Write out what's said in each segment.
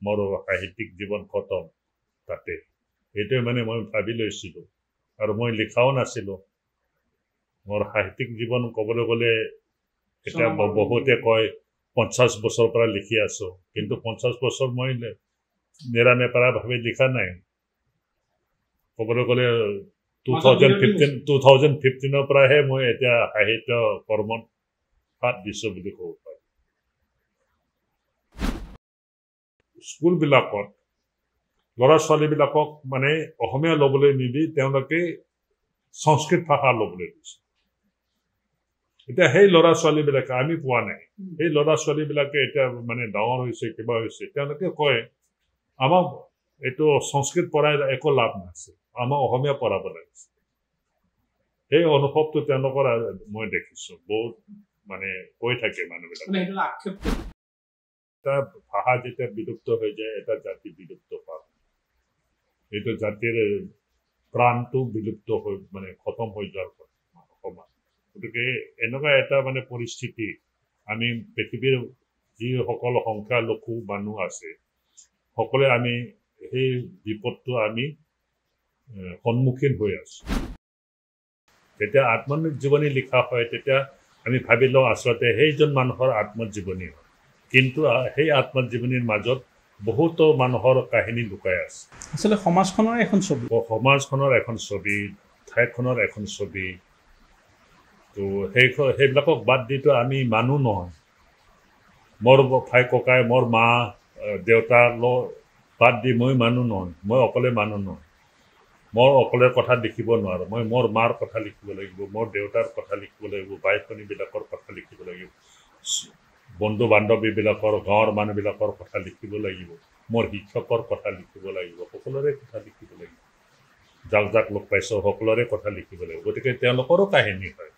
মোৰ সাহিত্যিক জীৱন খতম তাতে এইটোৱে মানে মই ভাবি লৈছিলোঁ আৰু মই লিখাও নাছিলোঁ মোৰ সাহিত্যিক জীৱন ক'বলৈ গ'লে এতিয়া বহুতে কয় 50 বছৰৰ পৰা লিখি আছোঁ কিন্তু 50 বছৰ মই নেৰানেপেৰাভাৱে লিখা নাই ক'বলৈ গ'লে 2015 পৰাহে মই এতিয়া সাহিত্য কৰ্মত হাত দিছোঁ বুলি ক'ব পাৰোঁ স্কুলবিলাকত ল'ৰা ছোৱালীবিলাকক মানে অসমীয়া ল'বলৈ নিদি তেওঁলোকে সংস্কৃত ভাষা ল'বলৈ দিছে এতিয়া সেই ল'ৰা ছোৱালীবিলাকে আমি পোৱা নাই সেই ল'ৰা ছোৱালীবিলাকে এতিয়া মানে ডাঙৰ হৈছে কিবা হৈছে তেওঁলোকে কয় আমাক এইটো সংস্কৃত পঢ়াই একো লাভ নাছিল আমাক অসমীয়া পঢ়াব লাগিছে সেই অনুভৱটো তেওঁলোকৰ মই দেখিছোঁ বহুত মানে কৈ থাকে মানুহবিলাকে এটা ভাষা যেতিয়া বিলুপ্ত হৈ যায় এটা জাতি বিলুপ্ত পায় এইটো জাতিৰ প্ৰাণটো বিলুপ্ত হৈ মানে খতম হৈ যোৱাৰ সমান গতিকে এনেকুৱা এটা মানে পৰিস্থিতি আমি পৃথিৱীৰ যিসকল সংখ্যালঘু মানুহ আছে সকলোৱে আমি সেই বিপদটো আমি সন্মুখীন হৈ আছোঁ যেতিয়া আত্মজীৱনী লিখা হয় তেতিয়া আমি ভাবি লওঁ আচলতে সেইজন মানুহৰ আত্মজীৱনী হয় কিন্তু সেই আত্মজীৱনীৰ মাজত বহুতো মানুহৰ কাহিনী লুকাই আছে আচলতে সমাজখনৰ এখন ছবি ঠাইখনৰ এখন ছবি তো সেইবিলাকক বাদ দিতো আমি মানুহ নহয় মোৰ ভাই ককাই মোৰ মা দেউতা বাদ দি মই মানুহ নহয় মই অকলে মানুহ নহয় মই অকলে কথা লিখিব নোৱাৰোঁ মই মোৰ মাৰ কথা লিখিব লাগিব মোৰ দেউতাৰ কথা লিখিব লাগিব ভাই ভনীবিলাকৰ কথা লিখিব লাগিব বন্ধু বান্ধৱীবিলাকৰ গাঁৱৰ মানুহবিলাকৰ কথা লিখিব লাগিব মোৰ শিক্ষকৰ কথা লিখিব লাগিব সকলোৰে কথা লিখিব লাগিব যাক যাক লগ পাইছোঁ সকলোৰে কথা লিখিব লাগিব গতিকে তেওঁলোকৰো কাহিনী হয়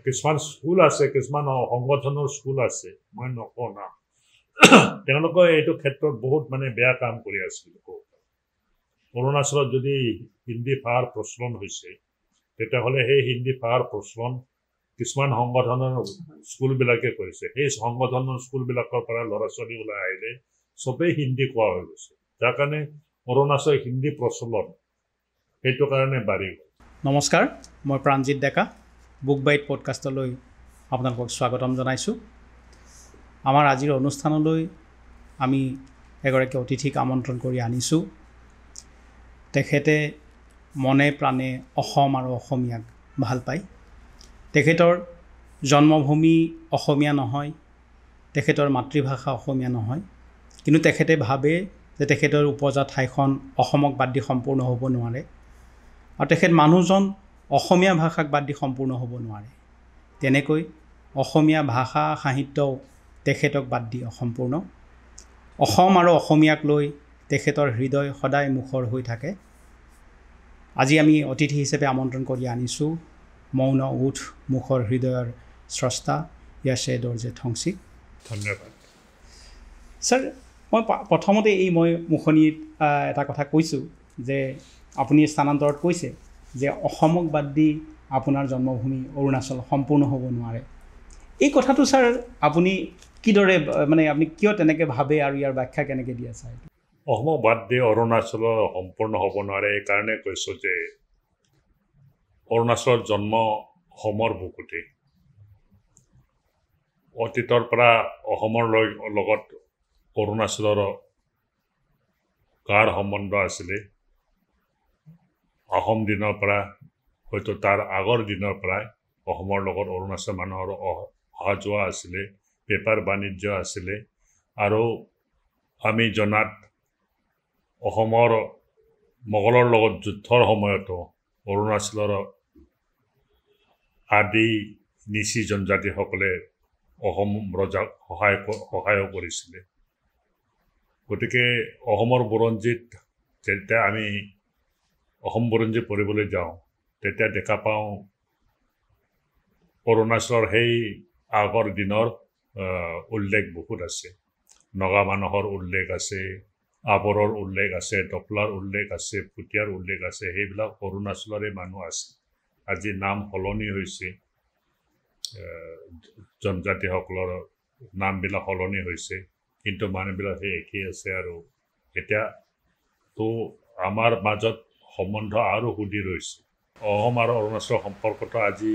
কিছুমান স্কুল আছে কিছুমান সংগঠনৰ স্কুল আছে মই নকওঁ না তেওঁলোকে এইটো ক্ষেত্ৰত বহুত মানে বেয়া কাম কৰি আছিল অৰুণাচলত যদি হিন্দী ভাষাৰ প্ৰচলন হৈছে তেতিয়াহ'লে সেই হিন্দী ভাষাৰ প্ৰচলন কিছুমান সংগঠনৰ স্কুলবিলাকে কৰিছে সেই সংগঠনৰ স্কুলবিলাকৰ পৰা ল'ৰা ছোৱালী ওলাই আহিলে চবেই হিন্দী কোৱা হৈ গৈছে যাৰ কাৰণে অৰুণাচল হিন্দী প্ৰচলন সেইটো কাৰণে বাঢ়ি গ'ল নমস্কাৰ মই প্ৰাণজিৎ ডেকা বুক বাইট পডকাষ্টলৈ আপোনালোকক স্বাগতম জনাইছোঁ আমাৰ আজিৰ অনুষ্ঠানলৈ আমি এগৰাকী অতিথিক আমন্ত্ৰণ কৰি আনিছোঁ তেখেতে মনে প্ৰাণে অসম আৰু অসমীয়াক ভাল পায় তেখেতৰ জন্মভূমি অসমীয়া নহয় তেখেতৰ মাতৃভাষা অসমীয়া নহয় কিন্তু তেখেতে ভাবে যে তেখেতৰ উপজা ঠাইখন অসমক বাদ দি সম্পূৰ্ণ হ'ব নোৱাৰে আৰু তেখেত মানুহজন অসমীয়া ভাষাক বাদ দি সম্পূৰ্ণ হ'ব নোৱাৰে তেনেকৈ অসমীয়া ভাষা সাহিত্যও তেখেতক বাদ দি অসম্পূৰ্ণ অসম আৰু অসমীয়াক লৈ তেখেতৰ হৃদয় সদায় মুখৰ হৈ থাকে আজি আমি অতিথি হিচাপে আমন্ত্ৰণ কৰি আনিছোঁ মৌন ওঠ মুখৰ হৃদয়ৰ স্ৰষ্টা য়াছে দৰ্জে থংচিক ধন্যবাদ ছাৰ মই প্ৰথমতে মই মুখনিত এটা কথা কৈছোঁ যে আপুনি স্থানান্তৰত কৈছে যে অসমক বাদ দি আপোনাৰ জন্মভূমি অৰুণাচল সম্পূৰ্ণ হ'ব নোৱাৰে এই কথাটো ছাৰ আপুনি কিদৰে মানে আপুনি কিয় তেনেকৈ ভাবে আৰু ইয়াৰ ব্যাখ্যা কেনেকৈ দিয়ে ছাৰ অসমক বাদ দি অৰুণাচলৰ সম্পূৰ্ণ হ'ব নোৱাৰে এইকাৰণে কৈছোঁ যে অৰুণাচলৰ জন্ম অসমৰ বুকুতে অতীতৰ পৰা অসমৰ লগত অৰুণাচলৰ কাৰ সম্বন্ধ আছিলে আহোম দিনৰ পৰা হয়তো তাৰ আগৰ দিনৰ পৰাই অসমৰ লগত অৰুণাচল মানুহৰ অহা যোৱা আছিলে বেপাৰ বাণিজ্য আছিলে আৰু আমি জনাত অসমৰ মোগলৰ লগত যুদ্ধৰ সময়তো অৰুণাচলৰ আদি নিচি জনজাতিসকলে অসম ৰজাক সহায়ো কৰিছিলে গতিকে অসমৰ বুৰঞ্জীত যেতিয়া আমি অসম বুৰঞ্জী পঢ়িবলৈ যাওঁ তেতিয়া দেখা পাওঁ অৰুণাচলৰ সেই আগৰ দিনৰ উল্লেখ বহুত আছে নগা মানুহৰ উল্লেখ আছে আবৰৰ উল্লেখ আছে ডপলাৰ উল্লেখ আছে পুতিয়াৰ উল্লেখ আছে সেইবিলাক অৰুণাচলৰে মানুহ আছে আজি নাম সলনি হৈছে জনজাতিসকলৰ নামবিলাক সলনি হৈছে কিন্তু মানুহবিলাক সেই একেই আছে আৰু এতিয়া তো আমাৰ মাজত সম্বন্ধ আৰু সুদৃঢ় হৈছে অসম আৰু অৰুণাচলৰ সম্পৰ্কটো আজি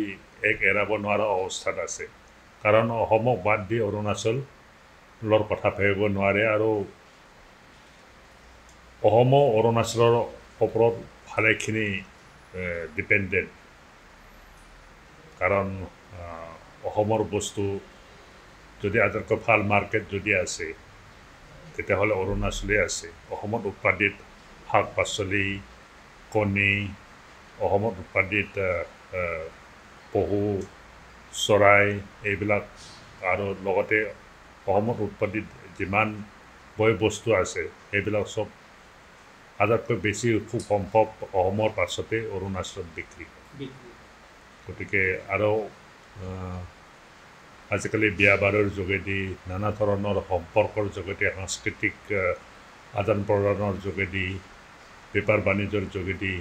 এক এৰাব নোৱাৰা অৱস্থাত আছে কাৰণ অসমক বাদ দি অৰুণাচলৰ কথা ভাবিব নোৱাৰে আৰু অসমো অৰুণাচলৰ ওপৰত ভালেখিনি ডিপেণ্ডেণ্ট কাৰণ অসমৰ বস্তু যদি আটাইতকৈ ভাল মাৰ্কেট যদি আছে তেতিয়াহ'লে অৰুণাচলে আছে অসমত উৎপাদিত শাক পাচলি কণী অসমত উৎপাদিত পহু চৰাই এইবিলাক আৰু লগতে অসমত উৎপাদিত যিমান বয় বস্তু আছে সেইবিলাক চব আটাইতকৈ বেছি খুব সম্ভৱ অসমৰ পাছতে অৰুণাচলত বিক্ৰী গতিকে আৰু আজিকালি বিয়া বাৰুৰ যোগেদি নানা ধৰণৰ সম্পৰ্কৰ যোগেদি সাংস্কৃতিক আদান প্ৰদানৰ যোগেদি বেপাৰ বাণিজ্যৰ যোগেদি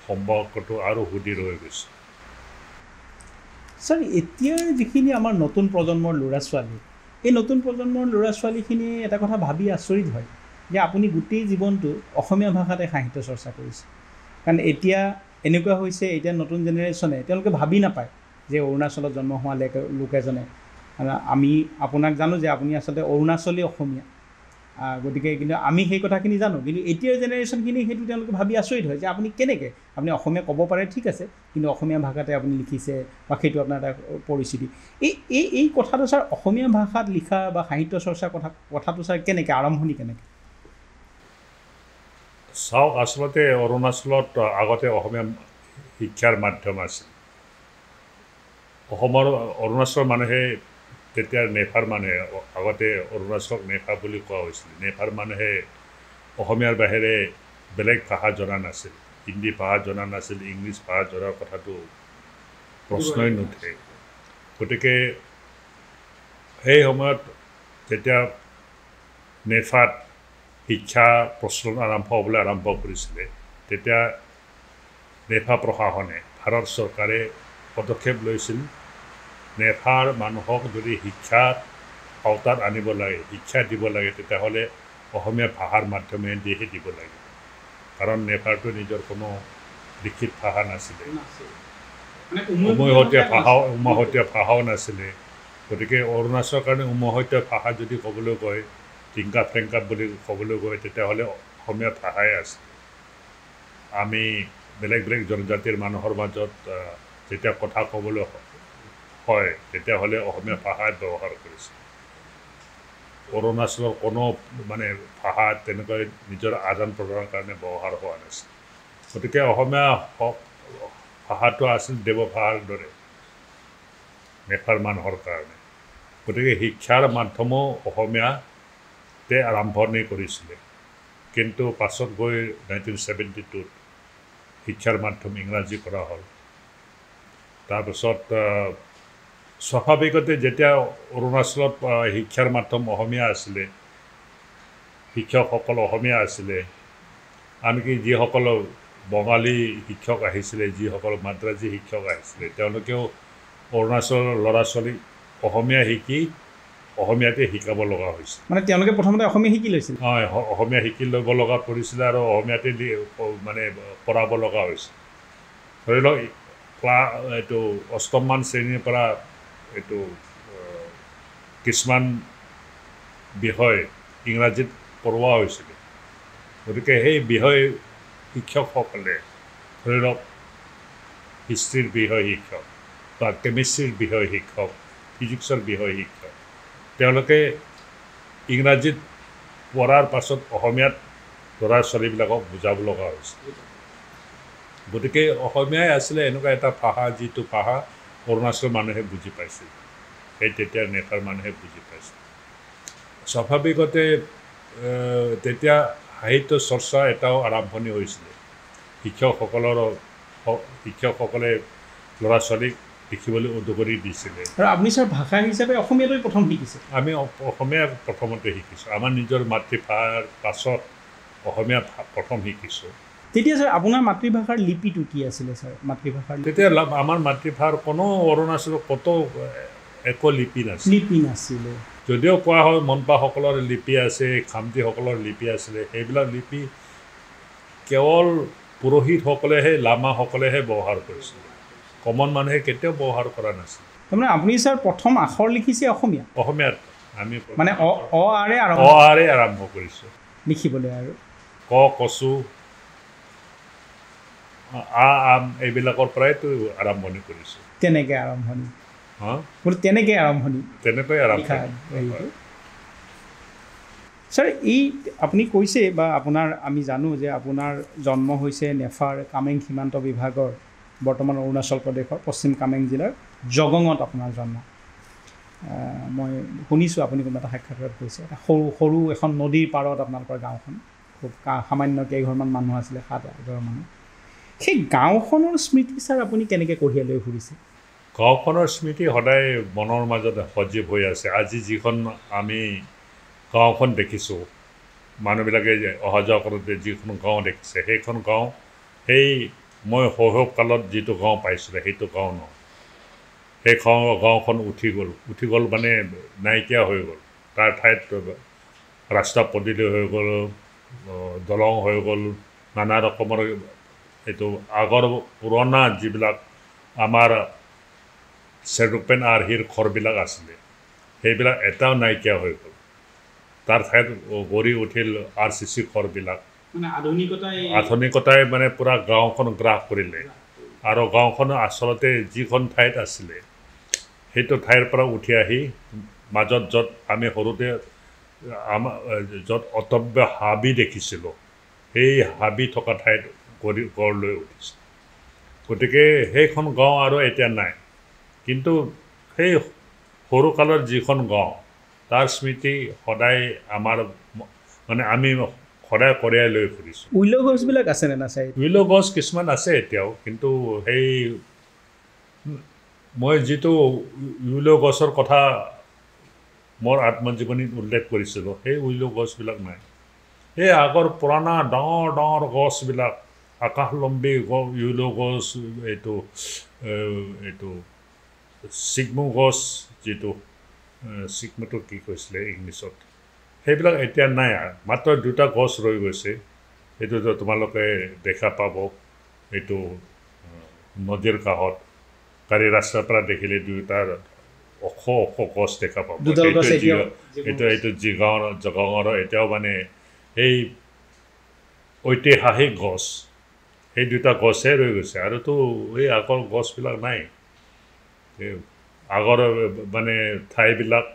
সম্পৰ্কটো আৰু সুদৃঢ় হৈ গৈছে ছাৰ এতিয়াৰ যিখিনি আমাৰ নতুন প্ৰজন্মৰ ল'ৰা ছোৱালী এই নতুন প্ৰজন্মৰ ল'ৰা ছোৱালীখিনিয়ে এটা কথা ভাবি আচৰিত হয় যে আপুনি গোটেই জীৱনটো অসমীয়া ভাষাতে সাহিত্য চৰ্চা কৰিছে কাৰণ এতিয়া এনেকুৱা হৈছে এতিয়া নতুন জেনেৰেশ্যনে তেওঁলোকে ভাবি নাপায় যে অৰুণাচলত জন্ম হোৱা লোক এজনে আমি আপোনাক জানো যে আপুনি আচলতে অৰুণাচলী অসমীয়া গতিকে কিন্তু আমি সেই কথাখিনি জানো কিন্তু এতিয়াৰ জেনেৰেশ্যনখিনি সেইটো তেওঁলোকে ভাবি আচৰিত হয় যে আপুনি কেনেকৈ আপুনি অসমীয়া ক'ব পাৰে ঠিক আছে কিন্তু অসমীয়া ভাষাতে আপুনি লিখিছে বা সেইটো আপোনাৰ এটা পৰিস্থিতি এই কথাটো ছাৰ অসমীয়া ভাষাত লিখা বা সাহিত্য চৰ্চাৰ কথাটো ছাৰ কেনেকৈ আৰম্ভণি কেনেকৈ চাওক আচলতে অৰুণাচলত আগতে অসমীয়া শিক্ষাৰ মাধ্যম আছিল অসমৰ অৰুণাচলৰ মানুহে তেতিয়া নেফাৰ মানুহে আগতে অৰুণাচলক নেফা বুলি কোৱা হৈছিল নেফাৰ মানুহে অসমীয়াৰ বাহিৰে বেলেগ ভাষা জনা নাছিল হিন্দী ভাষা জনা নাছিল ইংলিছ ভাষা জনাৰ কথাটো প্ৰশ্নই নুঠে গতিকে সেই সময়ত যেতিয়া নেফাত শিক্ষা প্ৰচলন আৰম্ভ হ'বলৈ আৰম্ভ কৰিছিলে তেতিয়া নেফা প্ৰশাসনে ভাৰত চৰকাৰে পদক্ষেপ লৈছিল নেফাৰ মানুহক যদি শিক্ষাত আওতাত আনিব লাগে শিক্ষা দিব লাগে তেতিয়াহ'লে অসমীয়া ভাষাৰ মাধ্যমেদিহে দিব লাগে কাৰণ নেফাৰটো নিজৰ কোনো লিখিত ভাষা নাছিলে উমৈহতীয়া ভাষাও নাছিলে গতিকে অৰুণাচলৰ কাৰণে উমৈহতীয়া ভাষা যদি ক'বলৈ কয় টিংকা ফ্ৰেংকা বুলি ক'বলৈ কয় তেতিয়াহ'লে অসমীয়া ভাষাই আছে আমি বেলেগ বেলেগ জনজাতিৰ মানুহৰ মাজত যেতিয়া কথা ক'বলৈ হয় তেতিয়াহ'লে অসমীয়া ভাষাই ব্যৱহাৰ কৰিছে অৰুণাচলৰ কোনো মানে ভাষা তেনেকৈ নিজৰ আদান প্ৰদানৰ কাৰণে ব্যৱহাৰ হোৱা নাছিল গতিকে অসমীয়া ভাষাটো আছিল দেৱভাষাৰ দৰে নেফাৰ মানুহৰ কাৰণে গতিকে শিক্ষাৰ মাধ্যমো অসমীয়াতে আৰম্ভণি কৰিছিলে কিন্তু পাছত গৈ 1972 শিক্ষাৰ মাধ্যম ইংৰাজী কৰা হ'ল তাৰপিছত স্বাভাৱিকতে যেতিয়া অৰুণাচলত শিক্ষাৰ মাধ্যম অসমীয়া আছিলে শিক্ষকসকল অসমীয়া আছিলে আনকি যিসকল বঙালী শিক্ষক আহিছিলে যিসকল মাদ্ৰাজী শিক্ষক আহিছিলে তেওঁলোকেও অৰুণাচলৰ ল'ৰা ছোৱালী অসমীয়া শিকি অসমীয়াতে শিকাব লগা হৈছিল মানে তেওঁলোকে প্ৰথমতে অসমীয়া শিকি লৈছিল হয় অসমীয়া শিকি ল'ব লগা পৰিছিলে আৰু অসমীয়াতে মানে পঢ়াব লগা হৈছিল ধৰি লওক এইটো অষ্টমমান শ্ৰেণীৰ পৰা এইটো কিছুমান বিষয় ইংৰাজীত পঢ়োৱা হৈছিলে গতিকে সেই বিষয় শিক্ষকসকলে ধৰি লওক হিষ্ট্ৰীৰ বিষয় শিক্ষক বা কেমিষ্ট্ৰিৰ বিষয় শিক্ষক ফিজিক্সৰ বিষয় শিক্ষক তেওঁলোকে ইংৰাজীত পঢ়াৰ পাছত অসমীয়াত ল'ৰা ছোৱালীবিলাকক বুজাব লগা হৈছিল গতিকে অসমীয়াই আছিলে এনেকুৱা এটা ভাষা যিটো ভাষা অৰুণাচলৰ মানুহে বুজি পাইছিল সেই তেতিয়া নেফাৰ মানুহে বুজি পাইছিল স্বাভাৱিকতে তেতিয়া সাহিত্য চৰ্চা এটাও আৰম্ভণি হৈছিলে শিক্ষকসকলে ল'ৰা ছোৱালীক লিখিবলৈ উদগনি দিছিলে আৰু আপুনি ছাৰ ভাষা হিচাপে অসমীয়াটোৱে প্ৰথম শিকিছে আমি অসমীয়া প্ৰথমতে শিকিছোঁ আমাৰ নিজৰ মাতৃভাষাৰ পাছত অসমীয়া প্ৰথম শিকিছোঁ তেতিয়া ছাৰ আপোনাৰ মাতৃভাষাৰ লিপিটো কি আছিলে ছাৰ মাতৃভাষাৰ তেতিয়া আমাৰ মাতৃভাষাৰ কোনো অৰুণাচলৰ ক'তো একো লিপি নাছিলে যদিও কোৱা হয় মনপাসকলৰ লিপি আছে খামতিসকলৰ লিপি আছিলে সেইবিলাক লিপি কেৱল পুৰোহিতসকলেহে লামাসকলেহে ব্যৱহাৰ কৰিছিল কমন মানুহে কেতিয়াও ব্যৱহাৰ কৰা নাছিল তাৰমানে আপুনি ছাৰ প্ৰথম আখৰ লিখিছে অসমীয়াত আমি মানে আৰে আৰম্ভ কৰিছোঁ লিখিবলৈ আৰু ক কচু আম এইবিলাকৰ পৰাইতো আৰম্ভণি কৰিছোঁ তেনেকৈ আৰম্ভণি তেনেকৈ আৰম্ভ ছাৰ এই আপুনি কৈছে বা আপোনাৰ আমি জানো যে আপোনাৰ জন্ম হৈছে নেফাৰ কামেং সীমান্ত বিভাগৰ বৰ্তমান অৰুণাচল প্ৰদেশৰ পশ্চিম কামেং জিলাৰ জগঙত আপোনাৰ জন্ম মই শুনিছোঁ আপুনি কোনোবা এটা সাক্ষাৎকাৰত কৈছে এটা সৰু এখন নদীৰ পাৰত আপোনালোকৰ গাঁওখন খুব সামান্য কেইঘৰমান মানুহ আছিলে 7-8ঘৰ মানুহ সেই গাঁওখনৰ স্মৃতি ছাৰ আপুনি কেনেকৈ কঢ়িয়াই লৈ ফুৰিছে গাঁওখনৰ স্মৃতি সদায় মনৰ মাজত সজীৱ হৈ আছে আজি যিখন আমি গাঁওখন দেখিছোঁ মানুহবিলাকে অহা যোৱা কৰোঁতে যিখন গাঁও দেখিছে সেইখন গাঁও সেই মই শৈশৱকালত যিটো গাঁও পাইছিলোঁ সেইটো গাঁও নহয় সেই গাঁওখন উঠি গ'ল মানে নাইকিয়া হৈ গ'ল তাৰ ঠাইত ৰাস্তা পদূলি হৈ গ'ল দলং হৈ গ'ল নানা ৰকমৰ এইটো আগৰ পুৰণা যিবিলাক আমাৰ চেৰুপেন আৰ্হিৰ ঘৰবিলাক আছিলে সেইবিলাক এটাও নাইকিয়া হৈ গ'ল তাৰ ঠাইত গঢ়ি উঠিল RCC ঘৰবিলাক আধুনিকতাই মানে পূৰা গাঁওখন গ্ৰাস কৰিলে আৰু গাঁওখন আচলতে যিখন ঠাইত আছিলে সেইটো ঠাইৰ পৰা উঠি আহি মাজত য'ত আমি সৰুতে য'ত অটব্য হাবি দেখিছিলোঁ সেই হাবি থকা ঠাইত গঢ় লৈ উঠিছে গতিকে সেইখন গাঁও আৰু এতিয়া নাই কিন্তু সেই সৰুকালৰ যিখন গাঁও তাৰ স্মৃতি সদায় আমাৰ মানে আমি সদায় কঢ়িয়াই লৈ ফুৰিছোঁ উইল গছবিলাক আছেনে নাচাই উইল গছ কিছুমান আছে এতিয়াও কিন্তু সেই মই যিটো উইল গছৰ কথা মোৰ আত্মজীৱনীত উল্লেখ কৰিছিলোঁ সেই উইল গছবিলাক নাই সেই আগৰ পুৰণা ডাঙৰ ডাঙৰ গছবিলাক আকাশলম্বী উইল গছ এইটো চিগমু গছ যিটো চিগমুটো কি কৈছিলে ইংলিছত সেইবিলাক এতিয়া নাই মাত্ৰ 2টা গছ ৰৈ গৈছে এইটো তোমালোকে দেখা পাব এইটো নদীৰ কাষত গাড়ী ৰাস্তাৰ পৰা দেখিলে 2টা ওখ গছ দেখা পাব এইটো জগাঙৰ এতিয়াও মানে এই ঐতিহাসিক গছ সেই 2টা গছহে ৰৈ গৈছে আৰুতো এই আগৰ গছবিলাক নাই আগৰ মানে ঠাইবিলাক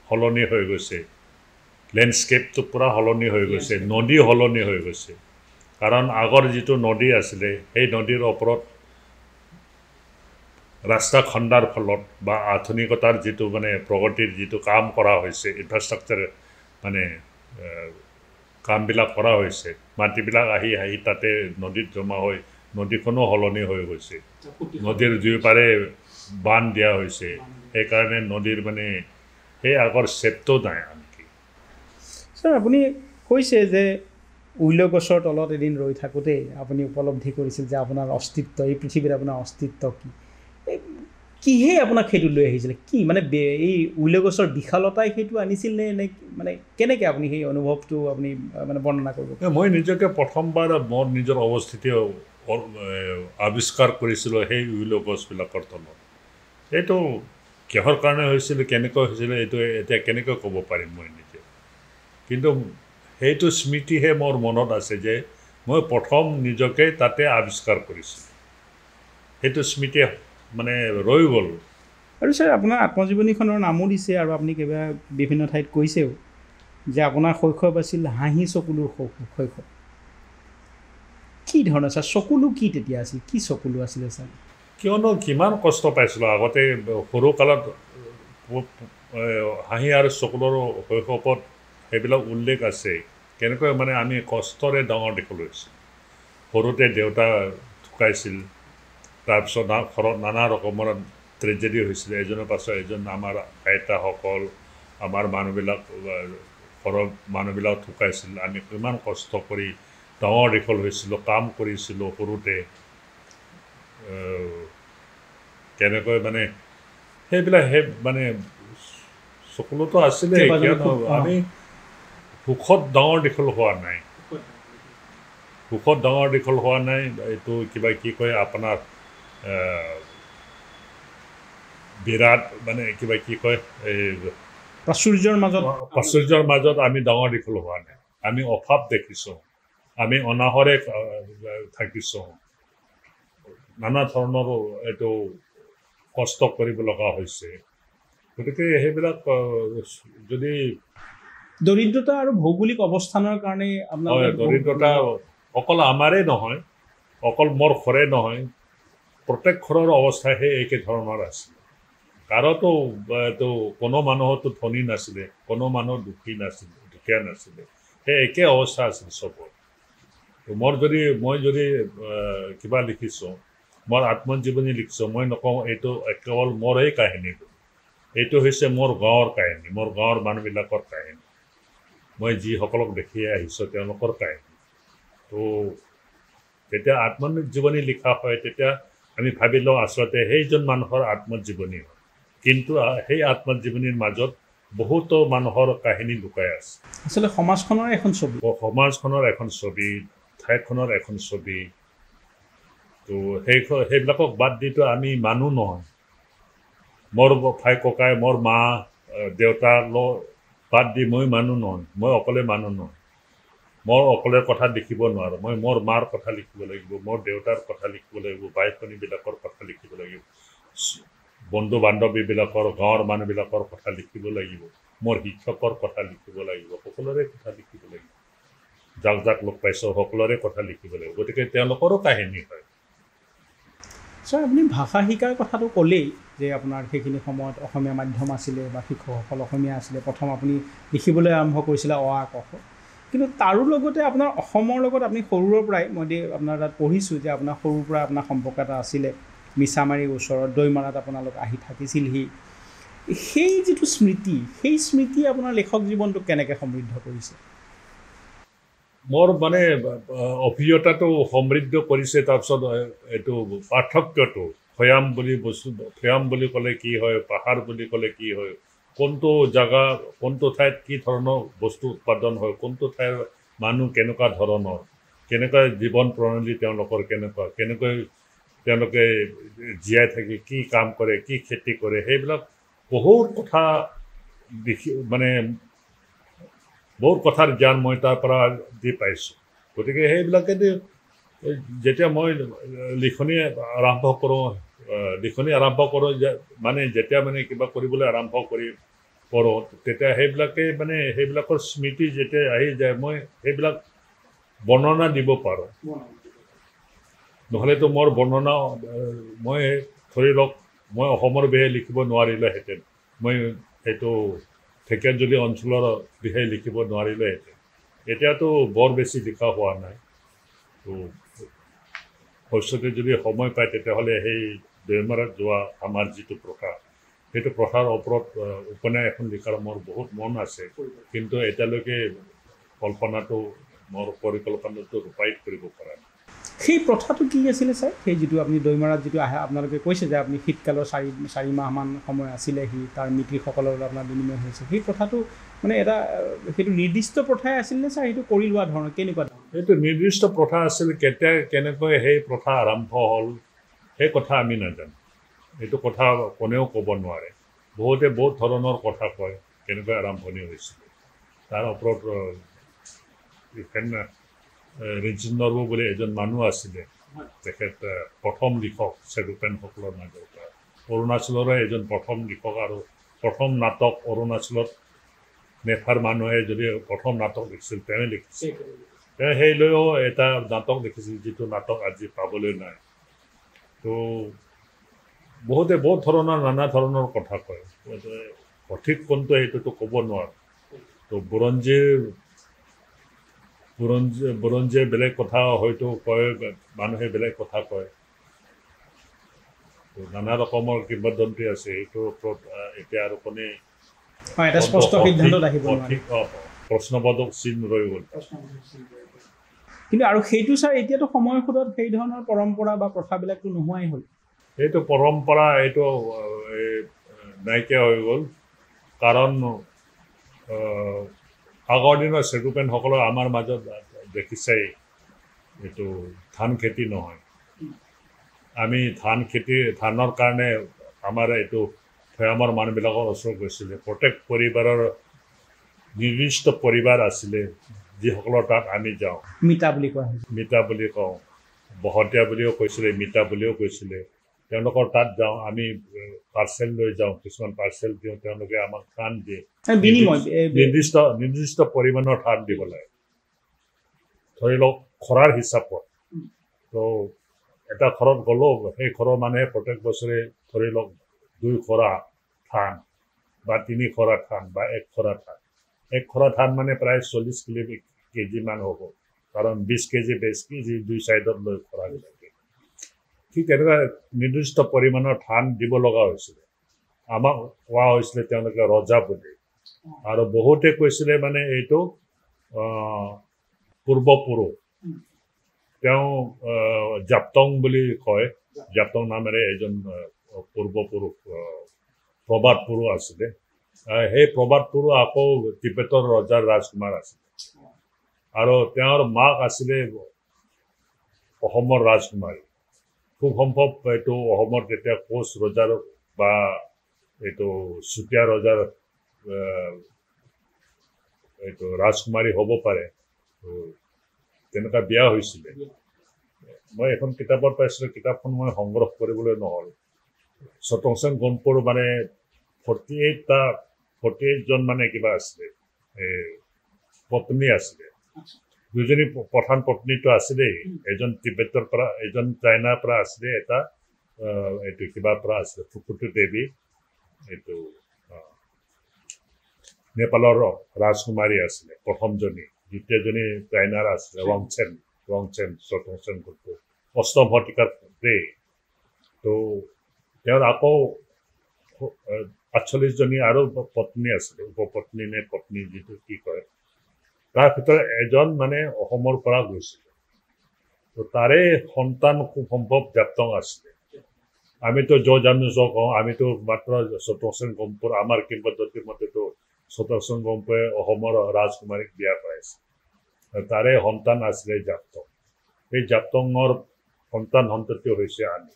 সলনি হৈ গৈছে লেণ্ডস্কেপটো পূৰা সলনি হৈ গৈছে নদী সলনি হৈ গৈছে কাৰণ আগৰ যিটো নদী আছিলে সেই নদীৰ ওপৰত ৰাস্তা খন্দাৰ ফলত বা আধুনিকতাৰ যিটো মানে প্ৰগতিৰ যিটো কাম কৰা হৈছে ইনফ্ৰাষ্ট্ৰাকচাৰ মানে কামবিলাক কৰা হৈছে মাটিবিলাক আহি তাতে নদীত জমা হৈ নদীখনো সলনি হৈ গৈছে নদীৰ দুয়োপাৰে বান্ধ দিয়া হৈছে সেইকাৰণে নদীৰ মানে সেই আগৰ চেপটো নাই আনকি ছাৰ আপুনি কৈছে যে উইল গছৰ তলত এদিন ৰৈ থাকোঁতেই আপুনি উপলব্ধি কৰিছিল যে আপোনাৰ অস্তিত্ব এই পৃথিৱীত আপোনাৰ অস্তিত্ব কিহে আপোনাক সেইটো লৈ আহিছিলে কি মানে এই উইল গছৰ বিশালতাই সেইটো আনিছিল নে মানে কেনেকৈ আপুনি সেই অনুভৱটো আপুনি মানে বৰ্ণনা কৰিব মই নিজকে প্ৰথমবাৰ মোৰ নিজৰ অৱস্থিতি আৱিষ্কাৰ কৰিছিলোঁ সেই উইল গছবিলাকৰ তলত এইটো কিহৰ কাৰণে হৈছিলে কেনেকৈ হৈছিলে এইটো এতিয়া কেনেকৈ ক'ব পাৰিম মই নিজে কিন্তু সেইটো স্মৃতিহে মোৰ মনত আছে যে মই প্ৰথম নিজকে তাতে আৱিষ্কাৰ কৰিছিলোঁ সেইটো স্মৃতি মানে ৰৈ গ'ল আৰু ছাৰ আপোনাৰ আত্মজীৱনীখনৰ নামো দিছে আৰু আপুনি কিবা বিভিন্ন ঠাইত কৈছেও যে আপোনাৰ শৈশৱ আছিল হাঁহি চকুলোৰ শৈশৱ কি ধৰণৰ ছাৰ চকুলো কি তেতিয়া আছিল কি চকুলো আছিলে ছাৰ কিয়নো কিমান কষ্ট পাইছিলোঁ আগতে সৰুকালত হাঁহি আৰু চকুলোৰ শৈশৱত সেইবিলাক উল্লেখ আছে কেনেকৈ মানে আমি কষ্টৰে ডাঙৰ দেখিলোঁ সৰুতে দেউতা ঢুকাইছিল তাৰপিছত ঘৰত নানা ৰকমৰ ট্ৰেজেডি হৈছিলে এজনৰ পাছত এজন আমাৰ আইতাসকল আমাৰ মানুহবিলাক ঘৰৰ মানুহবিলাক ঢুকাইছিল আমি কিমান কষ্ট কৰি ডাঙৰ দীঘল হৈছিলোঁ কাম কৰিছিলোঁ সৰুতে কেনেকৈ মানে সেইবিলাক মানে সকলোতো আছিলে আমি সুখত ডাঙৰ দীঘল হোৱা নাই এইটো কিবা কি কয় আপোনাৰ বিৰাট মানে কিবা কি কয় এই প্ৰাচুৰ্যৰ মাজত আমি ডাঙৰ দীঘল হোৱা নাই আমি অভাৱ দেখিছোঁ আমি অনাহৰে থাকিছোঁ নানা ধৰণৰ এইটো কষ্ট কৰিব লগা হৈছে গতিকে সেইবিলাক যদি দৰিদ্ৰতা আৰু ভৌগোলিক অৱস্থানৰ কাৰণে দৰিদ্ৰতা অকল আমাৰে নহয় অকল মোৰ ঘৰে নহয় প্ৰত্যেক ঘৰৰ অৱস্থা সেই একে ধৰণৰ আছিল কাৰোতো এইটো কোনো মানুহতো ধনী নাছিলে কোনো মানুহ দুখীয়া নাছিলে সেই একে অৱস্থা আছিল চবৰ মই যদি কিবা লিখিছোঁ মোৰ আত্মজীৱনী লিখিছোঁ মই নকওঁ এইটো কেৱল মোৰেই কাহিনী এইটো হৈছে মোৰ গাঁৱৰ কাহিনী মোৰ গাঁৱৰ মানুহবিলাকৰ কাহিনী মই যিসকলক দেখি আহিছোঁ তেওঁলোকৰ কাহিনী তো যেতিয়া আত্মজীৱনী লিখা হয় তেতিয়া আমি ভাবি লওঁ আচলতে সেইজন মানুহৰ আত্মজীৱনী হয় কিন্তু সেই আত্মজীৱনীৰ মাজত বহুতো মানুহৰ কাহিনী লুকাই আছে আচলতে সমাজখনৰ এখন ছবি ঠাইখনৰ এখন ছবি তো সেইবিলাকক বাদ দিতো আমি মানুহ নহয় মোৰ ভাই ককাই মোৰ মা দেউতা বাদ দি মই মানুহ নহয় মই অকলে মানুহ নহয় মই অকলে কথা লিখিব নোৱাৰোঁ মই মোৰ মাৰ কথা লিখিব লাগিব মোৰ দেউতাৰ কথা লিখিব লাগিব ভাই ভনীবিলাকৰ কথা লিখিব লাগিব বন্ধু বান্ধৱীবিলাকৰ গাঁৱৰ মানুহবিলাকৰ কথা লিখিব লাগিব মোৰ শিক্ষকৰ কথা লিখিব লাগিব সকলোৰে কথা লিখিব লাগিব যাক লগ পাইছোঁ সকলোৰে কথা লিখিব লাগিব গতিকে তেওঁলোকৰো কাহিনী হয় ছাৰ আপুনি ভাষা শিকাৰ কথাটো ক'লেই যে আপোনাৰ সেইখিনি সময়ত অসমীয়া মাধ্যম আছিলে বা শিক্ষকসকল অসমীয়া আছিলে প্ৰথম আপুনি লিখিবলৈ আৰম্ভ কৰিছিলে অ আ ক খ কিন্তু তাৰো লগতে আপোনাৰ অসমৰ লগত আপুনি সৰুৰে পৰাই মই আপোনাৰ তাত পঢ়িছোঁ যে আপোনাৰ সৰুৰ পৰা আপোনাৰ সম্পৰ্ক এটা আছিলে মিছামাৰীৰ ওচৰত দৈমাৰাত আপোনালোক আহি থাকিছিলহি সেই যিটো স্মৃতি আপোনাৰ লেখক জীৱনটোক কেনেকৈ সমৃদ্ধ কৰিছে মোৰ মানে অভিজ্ঞতাটো সমৃদ্ধ কৰিছে তাৰপিছত এইটো পাৰ্থক্যটো ভৈয়াম বুলি ক'লে কি হয় পাহাৰ বুলি ক'লে কি হয় কোনটো জাগা কোনটো ঠাইত কি ধৰণৰ বস্তু উৎপাদন হয় কোনটো ঠাইৰ মানুহ কেনেকুৱা ধৰণৰ কেনেকুৱা জীৱন প্ৰণালী তেওঁলোকৰ কেনেকৈ তেওঁলোকে জীয়াই থাকি কি কাম কৰে কি খেতি কৰে সেইবিলাক বহুত কথা মানে বহুত কথাৰ জ্ঞান মই তাৰ পৰা দি পাইছোঁ গতিকে সেইবিলাকেদি যেতিয়া মই লিখনি আৰম্ভ কৰোঁ মানে যেতিয়া মানে কিবা কৰিবলৈ আৰম্ভ কৰোঁ তেতিয়া সেইবিলাকৰ স্মৃতি যেতিয়া আহি যায় মই সেইবিলাক বৰ্ণনা দিব পাৰোঁ নহ'লেতো মোৰ বৰ্ণনা মই ধৰি লওক মই অসমৰ বিষয়ে লিখিব নোৱাৰিলোহেঁতেন মই সেইটো ঢেকিয়াজুলি অঞ্চলৰ বিষয়ে লিখিব নোৱাৰিলোহেঁতেন এতিয়াতো বৰ বেছি লিখা হোৱা নাই তো ভৱিষ্যতে যদি সময় পায় তেতিয়াহ'লে সেই দৈমাৰাত যোৱা আমাৰ যিটো প্ৰথা সেইটো প্ৰথাৰ ওপৰত উপন্যাস এখন লিখাৰ মোৰ বহুত মন আছে কিন্তু এতিয়ালৈকে মোৰ পৰিকল্পনাটো ৰূপায়িত কৰিব পৰা নাই সেই প্ৰথাটো কি আছিলে ছাৰ সেই যিটো আপুনি দৈমাৰাত যিটো আহে আপোনালোকে কৈছে যে আপুনি শীতকালৰ 4 মাহমান সময় আছিলেহি তাৰ মিত্ৰসকলৰ লগত আপোনাৰ বিনিময় হৈছে সেই প্ৰথাটো মানে সেইটো নিৰ্দিষ্ট প্ৰথাই আছিল নে ছাৰ সেইটো কৰি লোৱা ধৰণৰ কেনেকুৱা সেইটো নিৰ্দিষ্ট প্ৰথা আছিল কেনেকৈ সেই প্ৰথা আৰম্ভ হ'ল সেই কথা আমি নাজানো এইটো কথা কোনেও ক'ব নোৱাৰে বহুতে বহুত ধৰণৰ কথা কয় কেনেকৈ আৰম্ভণি হৈছিল তাৰ ওপৰত ৰিঞ্চিন নৰবু বুলি এজন মানুহ আছিলে তেখেত প্ৰথম লিখক চেগুপেনসকলৰ মাজৰ পৰা অৰুণাচলৰে এজন প্ৰথম লিখক আৰু প্ৰথম নাটক অৰুণাচলত নেফাৰ মানুহে যদি প্ৰথম নাটক লিখিছিল তেওঁ লিখিছিল তেওঁ সেই লৈও এটা নাটক লিখিছিল যিটো নাটক আজি পাবলৈ নাই তো বহুতে বহুত ধৰণৰ নানা ধৰণৰ কথা কয় সঠিক কোনটো সেইটোতো ক'ব নোৱাৰোঁ তো বুৰঞ্জীয়ে বেলেগ কথা হয়তো কয় মানুহে বেলেগ কথা কয় তো নানা ৰকমৰ কিংবদন্তি আছে সেইটোৰ ওপৰত এতিয়া আৰু কোনে প্ৰশ্নবোধক চিন ৰৈ গ'ল কিন্তু আৰু সেইটো ছাৰ এতিয়াতো সময়ৰ সোঁতত সেই ধৰণৰ পৰম্পৰা বা প্ৰথাবিলাকতো নোহোৱাই হ'ল এইটো পৰম্পৰা এইটো নাইকিয়া হৈ গ'ল কাৰণ আগৰ দিনৰ চেটুপেনসকলৰ আমাৰ মাজত দেখিছেই এইটো ধান খেতি নহয় আমি ধানৰ কাৰণে আমাৰ এইটো ভৈয়ামৰ মানুহবিলাকৰ ওচৰত গৈছিলে প্ৰত্যেক পৰিবাৰৰ নিৰ্দিষ্ট পৰিবাৰ আছিলে যিসকলৰ তাত আমি যাওঁ মিতা বুলি কোৱা হয় মিতা বুলি কওঁ বহতীয়া বুলিও কৈছিলে মিতা বুলিও কৈছিলে তেওঁলোকৰ তাত যাওঁ আমি পাৰ্চেল লৈ যাওঁ কিছুমান পাৰ্চেল দিওঁ তেওঁলোকে আমাক ধান দিয়ে নিৰ্দিষ্ট পৰিমাণৰ ধান দিব লাগে ধৰি লওক খৰাৰ হিচাপত তো এটা ঘৰত গ'লো সেই ঘৰৰ মানুহে প্ৰত্যেক বছৰে ধৰি লওক 2 খৰা ধান বা 3 খৰা ধান বা 1 খৰা ধান 1 খৰা ধান মানে প্ৰায় 40 কেজি মান হ'ব কাৰণ 20 কেজি 20 কেজি 2 চাইডত লৈ খৰা লাগে ঠিক তেনেকুৱা নিৰ্দিষ্ট পৰিমাণৰ ধান দিব লগা হৈছিলে আমাক কোৱা হৈছিলে তেওঁলোকে ৰজা বুলি আৰু বহুতে কৈছিলে মানে এইটো পূৰ্বপুৰুষ তেওঁ জাপ্তং বুলি কয় জাপ্তং নামেৰে এজন পূৰ্বপুৰুষ প্ৰবাদ পুৰুষ আছিলে সেই প্ৰবাদ পুৰুষ আকৌ তিব্বতৰ ৰজাৰ ৰাজকুমাৰ আছিলে আৰু তেওঁৰ মাক আছিলে অসমৰ ৰাজকুমাৰী খুব সম্ভৱ এইটো অসমৰ যেতিয়া কোচ ৰজাৰ বা এইটো চুতীয়া ৰজাৰ এইটো ৰাজকুমাৰী হ'ব পাৰে তেনেকুৱা বিয়া হৈছিলে মই এখন কিতাপত পাইছিলোঁ কিতাপখন মই সংগ্ৰহ কৰিবলৈ নহ'ল চটংচেন গনপুৰ মানে 48জন মানে কিবা আছিলে পত্নী আছিলে দুজনী প্ৰধান পত্নীটো আছিলেই এজন তিব্বতৰ পৰা এজন চাইনাৰ পৰা আছিলে এটা এইটো কিবাৰ পৰা আছিলে ফুকুটু দেৱী এইটো নেপালৰ ৰাজকুমাৰী আছিলে প্ৰথমজনী দ্বিতীয়জনী চাইনাৰ আছিলে ৰংচেন চটংচেন গনপুৰ 8ম শতিকাত তো তেওঁৰ আকৌ 48জনী আৰু পত্নী আছিলে উপপত্নী নে পত্নী যিটো কি কয় তাৰ ভিতৰত এজন মানে অসমৰ পৰা গৈছিলে তো তাৰে সন্তান খুব সম্ভৱ জাপ্তং আছিলে আমিতো জানো কওঁ আমিতো মাত্ৰ চটংচেন গনপুৰ আমাৰ কিংবদন্তিৰ মতেতো চটংচেন গনপুৰে অসমৰ ৰাজকুমাৰীক বিয়া কৰাইছে তাৰে সন্তান আছিলে জাপ্তং এই জাপ্তঙৰ সন্তান সন্ততি হৈছে আমি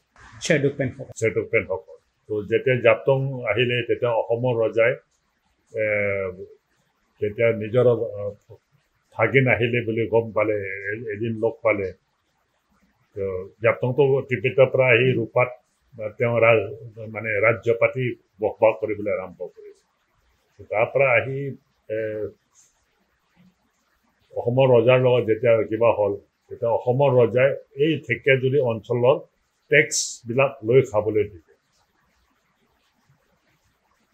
চেটুপেনসকল তো যেতিয়া জাপ্তং আহিলে তেতিয়া অসমৰ ৰজাই তেতিয়া নিজৰ ভাগিন আহিলে বুলি গম পালে এদিন লগ পালে তো জাপ্তংটো তিব্বতৰ পৰা আহি ৰূপাত তেওঁ মানে ৰাজ্য পাতি বসবাস কৰিবলৈ আৰম্ভ কৰিছে তাৰ পৰা আহি অসমৰ ৰজাৰ লগত যেতিয়া কিবা হ'ল তেতিয়া অসমৰ ৰজাই এই ঢেকীয়াজুলি অঞ্চলৰ টেক্সবিলাক লৈ খাবলৈ দিলে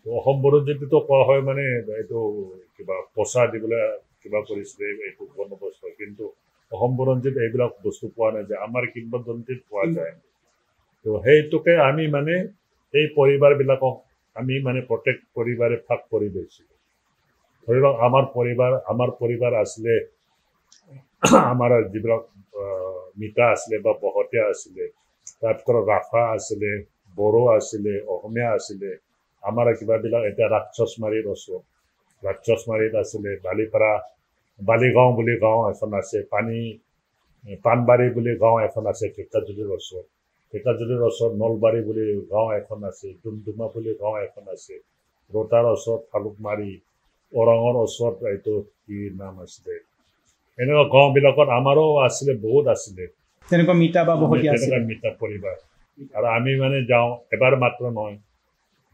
অসম বুৰঞ্জীটো কোৱা হয় মানে এইটো কিবা পইচা দিবলৈ কিবা কৰিছিলে এইটো বন্দোবস্ত কিন্তু অসম বুৰঞ্জীত এইবিলাক বস্তু পোৱা নাযায় আমাৰ কিংবদন্তিত পোৱা যায় তো সেইটোকে আমি মানে এই পৰিবাৰবিলাকক আমি মানে প্ৰত্যেক পৰিবাৰে ভাগ কৰি লৈছিলোঁ ধৰি লওক আমাৰ পৰিবাৰ আছিলে আমাৰ যিবিলাক মিতা আছিলে বা বহতীয়া আছিলে তাৰ ভিতৰত ৰাভা আছিলে বড়ো আছিলে অসমীয়া আছিলে আমাৰ কিবাবিলাক এতিয়া ৰাক্ষসমাৰীত আছিলে বালিগাঁও বুলি গাঁও এখন আছে পাণবাৰী বুলি গাঁও এখন আছে ঢেকীয়াজুলিৰ ওচৰত নলবাৰী বুলি গাঁও এখন আছে ডুমডুমা বুলি গাঁও এখন আছে ৰোটাৰ ওচৰত ফালুকমাৰী ওৰাঙৰ ওচৰত এইটো কি নাম আছিলে এনেকুৱা গাঁওবিলাকত আমাৰো আছিলে বহুত আছিলে তেনেকুৱা মিতা পৰিবাৰ আৰু আমি মানে যাওঁ এবাৰ মাত্ৰ নহয়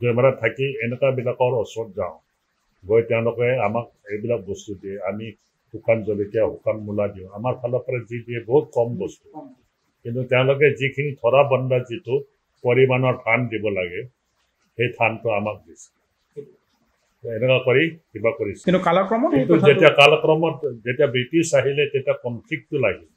দুবাৰত থাকি এনেকুৱাবিলাকৰ ওচৰত যাওঁ গৈ তেওঁলোকে আমাক এইবিলাক বস্তু দিয়ে আমি শুকান জলকীয়া শুকান মূলা দিওঁ আমাৰ ফালৰ পৰা যি দিয়ে বহুত কম বস্তু কিন্তু তেওঁলোকে যিখিনি ধৰা বন্ধা যিটো পৰিমাণৰ ধান দিব লাগে সেই ধানটো আমাক দিছে এনেকুৱা কৰি কিবা কৰিছে কিন্তু কালক্ৰমত যেতিয়া ব্ৰিটিছ আহিলে তেতিয়া কনফ্লিক্টটো লাগিল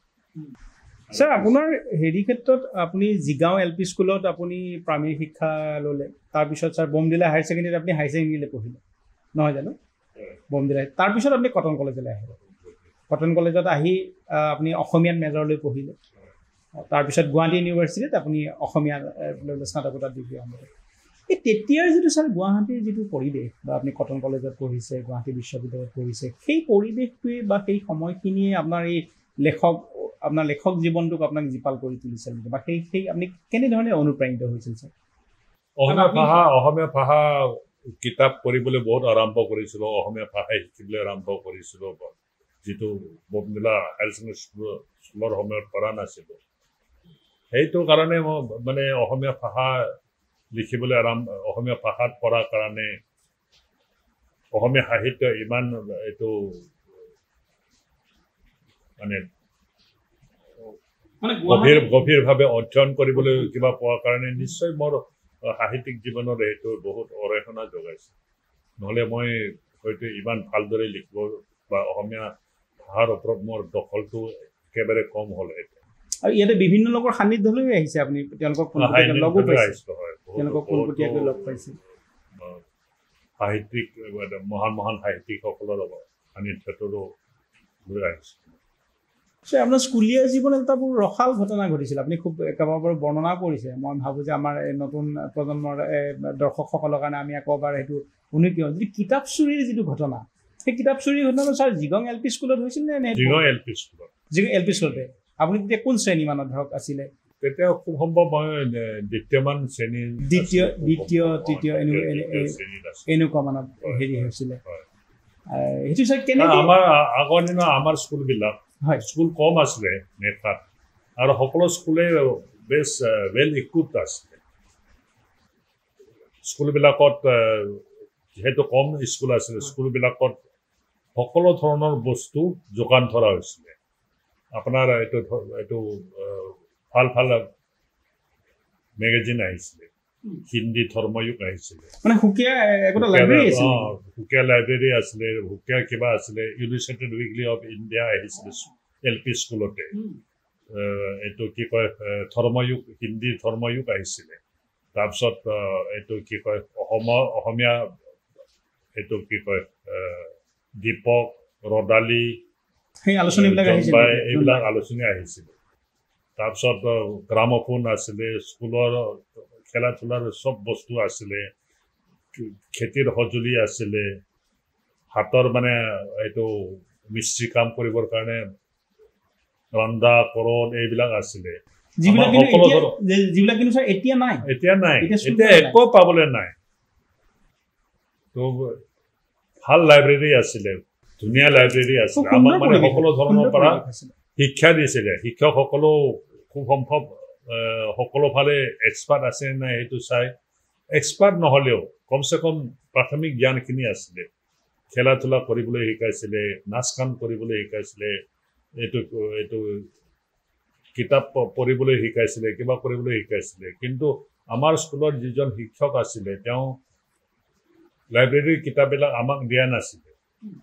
ছাৰ আপোনাৰ হেৰি ক্ষেত্ৰত আপুনি জিগাঁও LP স্কুলত আপুনি প্ৰাইমেৰী শিক্ষা ল'লে তাৰপিছত ছাৰ বমদিলা হায়াৰ ছেকেণ্ডেৰীত আপুনি হায়াৰ ছেকেণ্ডেৰীলৈ পঢ়িলে নহয় জানো বমদিলা তাৰপিছত আপুনি কটন কলেজলৈ আহিলে কটন কলেজত আহি আপুনি অসমীয়াত মেজৰলৈ পঢ়িলে তাৰপিছত গুৱাহাটী ইউনিভাৰ্চিটিত আপুনি অসমীয়া স্নাতকোত্তৰ ডিগ্ৰী এই তেতিয়াৰ যিটো ছাৰ গুৱাহাটীৰ যিটো পৰিৱেশ বা আপুনি কটন কলেজত পঢ়িছে গুৱাহাটী বিশ্ববিদ্যালয়ত পঢ়িছে সেই পৰিৱেশটোৱে বা সেই সময়খিনিয়ে আপোনাৰ এই লেখক জীৱনটোক আপোনাক জীপাল কৰি তুলিছিল বা সেই আপুনি কেনেধৰণে অনুপ্ৰাণিত হৈছিল ছাৰ অসমীয়া ভাষা কিতাপ পঢ়িবলৈ বহুত আৰম্ভ কৰিছিলোঁ অসমীয়া ভাষা শিকিবলৈ আৰম্ভ কৰিছিলোঁ যিটো বমদিলা হায়াৰ ছেকেণ্ডেৰী স্কুলৰ সময়ত পঢ়া নাছিলোঁ সেইটো কাৰণে মই মানে অসমীয়া ভাষা লিখিবলৈ অসমীয়া ভাষাত পঢ়াৰ কাৰণে অসমীয়া সাহিত্য ইমান এইটো মানে গভীৰভাৱে অধ্যয়ন কৰিবলৈ কিবা পোৱাৰ কাৰণে নিশ্চয় মোৰ সাহিত্যিক জীৱনত এইটো বহুত অৰিহণা যোগাইছে নহ'লে মই হয়তো ইমান ভালদৰে লিখিব বা অসমীয়া ভাষাৰ ওপৰত মোৰ দখলটো একেবাৰে কম হ'ল আৰু ইয়াতে বিভিন্ন লোকৰ সান্নিধ্যলৈ আহিছে আপুনি তেওঁলোকক লগো পাইছে তেওঁলোকক পোনপটীয়াকৈ লগ পাইছে সাহিত্যিক মহান সাহিত্যিকসকলৰ সান্নিধ্যটোৰো লৈ আহিছে আপোনাৰ স্কুলীয়া জীৱনত এটা বৰ ৰসাল ঘটনা ঘটিছিল আপুনি খুব একেবাৰে বৰ্ণনা কৰিছে মই ভাবোঁ যে আমাৰ নতুন প্ৰজন্মৰ দৰ্শকসকলৰ কাৰণে আমি আকৌ এবাৰ সেইটো শুনি দিওঁ যদি কিতাপ চুৰিৰ যিটো ঘটনা সেই কিতাপ চুৰিৰ ঘটনাটো ছাৰ জিগং LP স্কুলত হৈছিল নে জিগং LP স্কুলতে আপুনি তেতিয়া কোন শ্ৰেণী মানত ধৰক আছিলে তেতিয়া খুব সম্ভৱ মই দ্বিতীয়মান শ্ৰেণীৰ দ্বিতীয় তৃতীয় এনেকুৱা মানত হেৰি হৈছিলে সেইটো ছাৰ কেনেকৈ আমাৰ আগৰ দিনৰ আমাৰ স্কুলবিলাক স্কুল কম আছিলে নেতাত আৰু সকলো স্কুলে বেছ ৱেল ইকুইপড আছিলে স্কুলবিলাকত যিহেতু কম স্কুল আছিলে স্কুলবিলাকত সকলো ধৰণৰ বস্তু যোগান ধৰা হৈছিলে আপোনাৰ এইটো ভাল মেগাজিন আহিছিলে হিন্দী ধৰ্মযুগ আহিছিলে মানে সুকীয়া লাইব্ৰেৰী আছিলে সুকীয়া কিবা আছিলে ইলিষ্ট্ৰেটেড উইকলি অফ ইণ্ডিয়া আহিছিলে LP স্কুলতে এইটো কি কয় ধৰ্মযুগ হিন্দী ধৰ্মযুগ আহিছিলে তাৰপিছত এইটো কি কয় অসমীয়া এইটো কি কয় দীপক ৰদালি এইবিলাক আলোচনী আহিছিলে তাৰপিছত গ্ৰামফোন আছিলে স্কুলৰ খেলা ধূলাৰ চব বস্তু আছিলে খেতিৰ সঁজুলি আছিলে হাতৰ মানে এইটো মিস্ত্ৰী কাম কৰিবৰ কাৰণে ৰন্ধা কৰণ এইবিলাক আছিলে এতিয়া নাই একো পাবলৈ নাই তো ভাল লাইব্ৰেৰী আছিলে ধুনীয়া লাইব্ৰেৰী আছিলে আমাক মানে সকলো ধৰণৰ পৰা শিক্ষা দিছিলে শিক্ষকসকলো খুব সম্ভৱ সকলো ফালে এক্সপাৰ্ট আছে নাই সেইটো চাই এক্সপাৰ্ট নহ'লেও কমচে কম প্ৰাথমিক জ্ঞানখিনি আছিলে খেলা ধূলা কৰিবলৈ শিকাইছিলে নাচ গান কৰিবলৈ শিকাইছিলে এইটো কিতাপ পঢ়িবলৈ শিকাইছিলে কিবা কৰিবলৈ শিকাইছিলে কিন্তু আমাৰ স্কুলৰ যিজন শিক্ষক আছিলে তেওঁ লাইব্ৰেৰীৰ কিতাপবিলাক আমাক দিয়া নাছিলে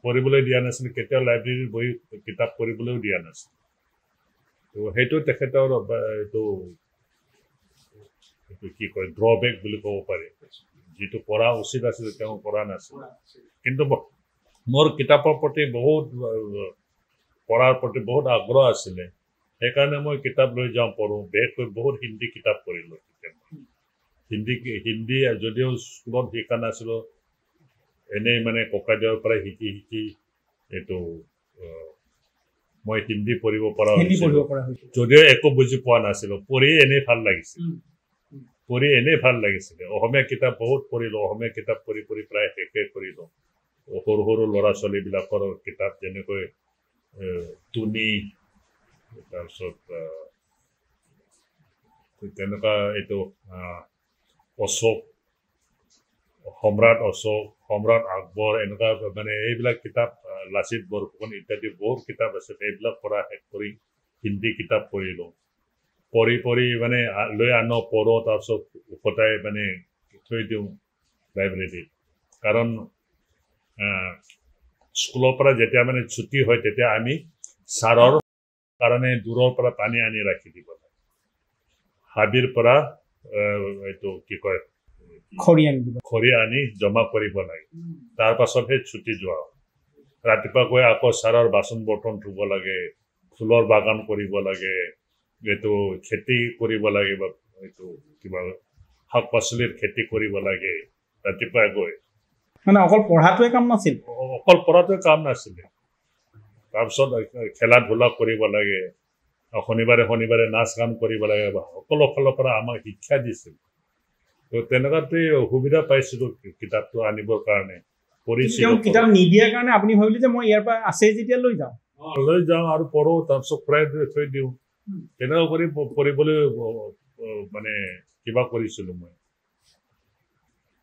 পঢ়িবলৈ দিয়া নাছিলে কেতিয়াও লাইব্ৰেৰীৰ বহি কিতাপ পঢ়িবলৈও দিয়া নাছিলে তো সেইটো তেখেতৰ এইটো কি কয় ড্ৰবেক বুলি ক'ব পাৰি যিটো পঢ়া উচিত আছিলে তেওঁ পঢ়া নাছিলে কিন্তু মোৰ কিতাপৰ প্ৰতি পঢ়াৰ প্ৰতি বহুত আগ্ৰহ আছিলে সেইকাৰণে মই কিতাপ লৈ যাওঁ পঢ়োঁ বিশেষকৈ বহুত হিন্দী কিতাপ পঢ়িলোঁ হিন্দী যদিও স্কুলত শিকা নাছিলোঁ এনেই মানে ককাইদেউৰ পৰা শিকি এইটো মই হিন্দী পঢ়িব পৰা হৈছিলোঁ যদিও একো বুজি পোৱা নাছিলোঁ পঢ়ি এনেই ভাল লাগিছিলে অসমীয়া কিতাপ বহুত পঢ়িলোঁ অসমীয়া কিতাপ পঢ়ি প্ৰায় শেষে কৰিলোঁ সৰু সৰু ল'ৰা ছোৱালীবিলাকৰ কিতাপ যেনেকৈ টুনি তাৰপিছত তেনেকুৱা এইটো অশোক সম্ৰাট আকবৰ এনেকুৱা মানে এইবিলাক কিতাপ লাচিত বৰফুকন ইত্যাদি বহুত কিতাপ আছে এইবিলাক পঢ়া শেষ কৰি হিন্দী কিতাপ পঢ়িলোঁ পঢ়ি মানে লৈ আনো পঢ়োঁ তাৰপিছত উভতাই মানে থৈ দিওঁ লাইব্ৰেৰীত কাৰণ স্কুলৰ পৰা যেতিয়া মানে ছুটি হয় তেতিয়া আমি ছাৰৰ কাৰণে দূৰৰ পৰা পানী আনি ৰাখি দিব লাগে হাবিৰ পৰা এইটো কি কয় খৰি আনি জমা কৰিব লাগে তাৰ পাছতহে ছুটি যোৱা ৰাতিপুৱা গৈ আকৌ ছাৰৰ বাচন বৰ্তন ধুব লাগে ফুলৰ বাগান কৰিব লাগে এইটো খেতি কৰিব লাগে বা এইটো কিবা শাক পাচলিৰ খেতি কৰিব লাগে ৰাতিপুৱা গৈ মানে অকল পঢ়াটোৱে কাম নাছিল অকল পঢ়াটোৱে কাম নাছিলে তাৰপিছত খেলা ধূলা কৰিব লাগে শনিবাৰে শনিবাৰে নাচ গান কৰিব লাগে সকলো ফালৰ পৰা আমাক শিক্ষা দিছিল তো তেনেকুৱাতে সুবিধা পাইছিলোঁ কিতাপটো আনিবৰ কাৰণে পঢ়িছিলোঁ কিতাপ নিদিয়াৰ কাৰণে আপুনি ভাবিলে যে মই ইয়াৰ পৰা আছে যেতিয়া লৈ যাওঁ আৰু পঢ়ো তাৰপিছত প্ৰায় থৈ দিওঁ তেনেকুৱা কৰি পঢ়িবলৈ মানে কিবা কৰিছিলোঁ মই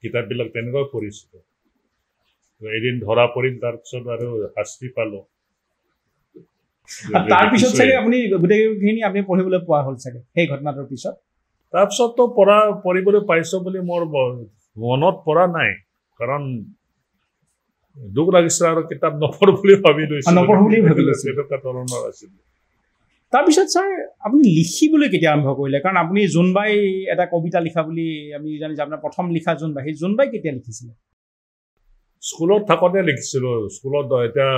কিতাপবিলাক তেনেকৈ পঢ়িছিলোঁ এদিন ধৰা পৰিল তাৰপিছত আৰু শাস্তি পালোঁ তাৰপিছত চাগে আপুনি গোটেইখিনি আপুনি পঢ়িবলৈ পোৱা হ'ল চাগে সেই ঘটনাটোৰ পিছত তাৰপিছততো পঢ়িবলৈ পাইছোঁ বুলি মোৰ মনত পৰা নাই কাৰণ দুখ লাগিছিল আৰু কিতাপ নপঢ়ো বুলি ভাবি লৈছিলোঁ তাৰপিছত ছাৰ আপুনি লিখিবলৈ কেতিয়া আৰম্ভ কৰিলে কাৰণ আপুনি জোনবাই এটা কবিতা লিখা বুলি আমি জানিছোঁ আপোনাৰ প্ৰথম লিখা জোনবাই সেই জোনবাই কেতিয়া লিখিছিলে স্কুলত থাকোঁতে লিখিছিলোঁ স্কুলত এতিয়া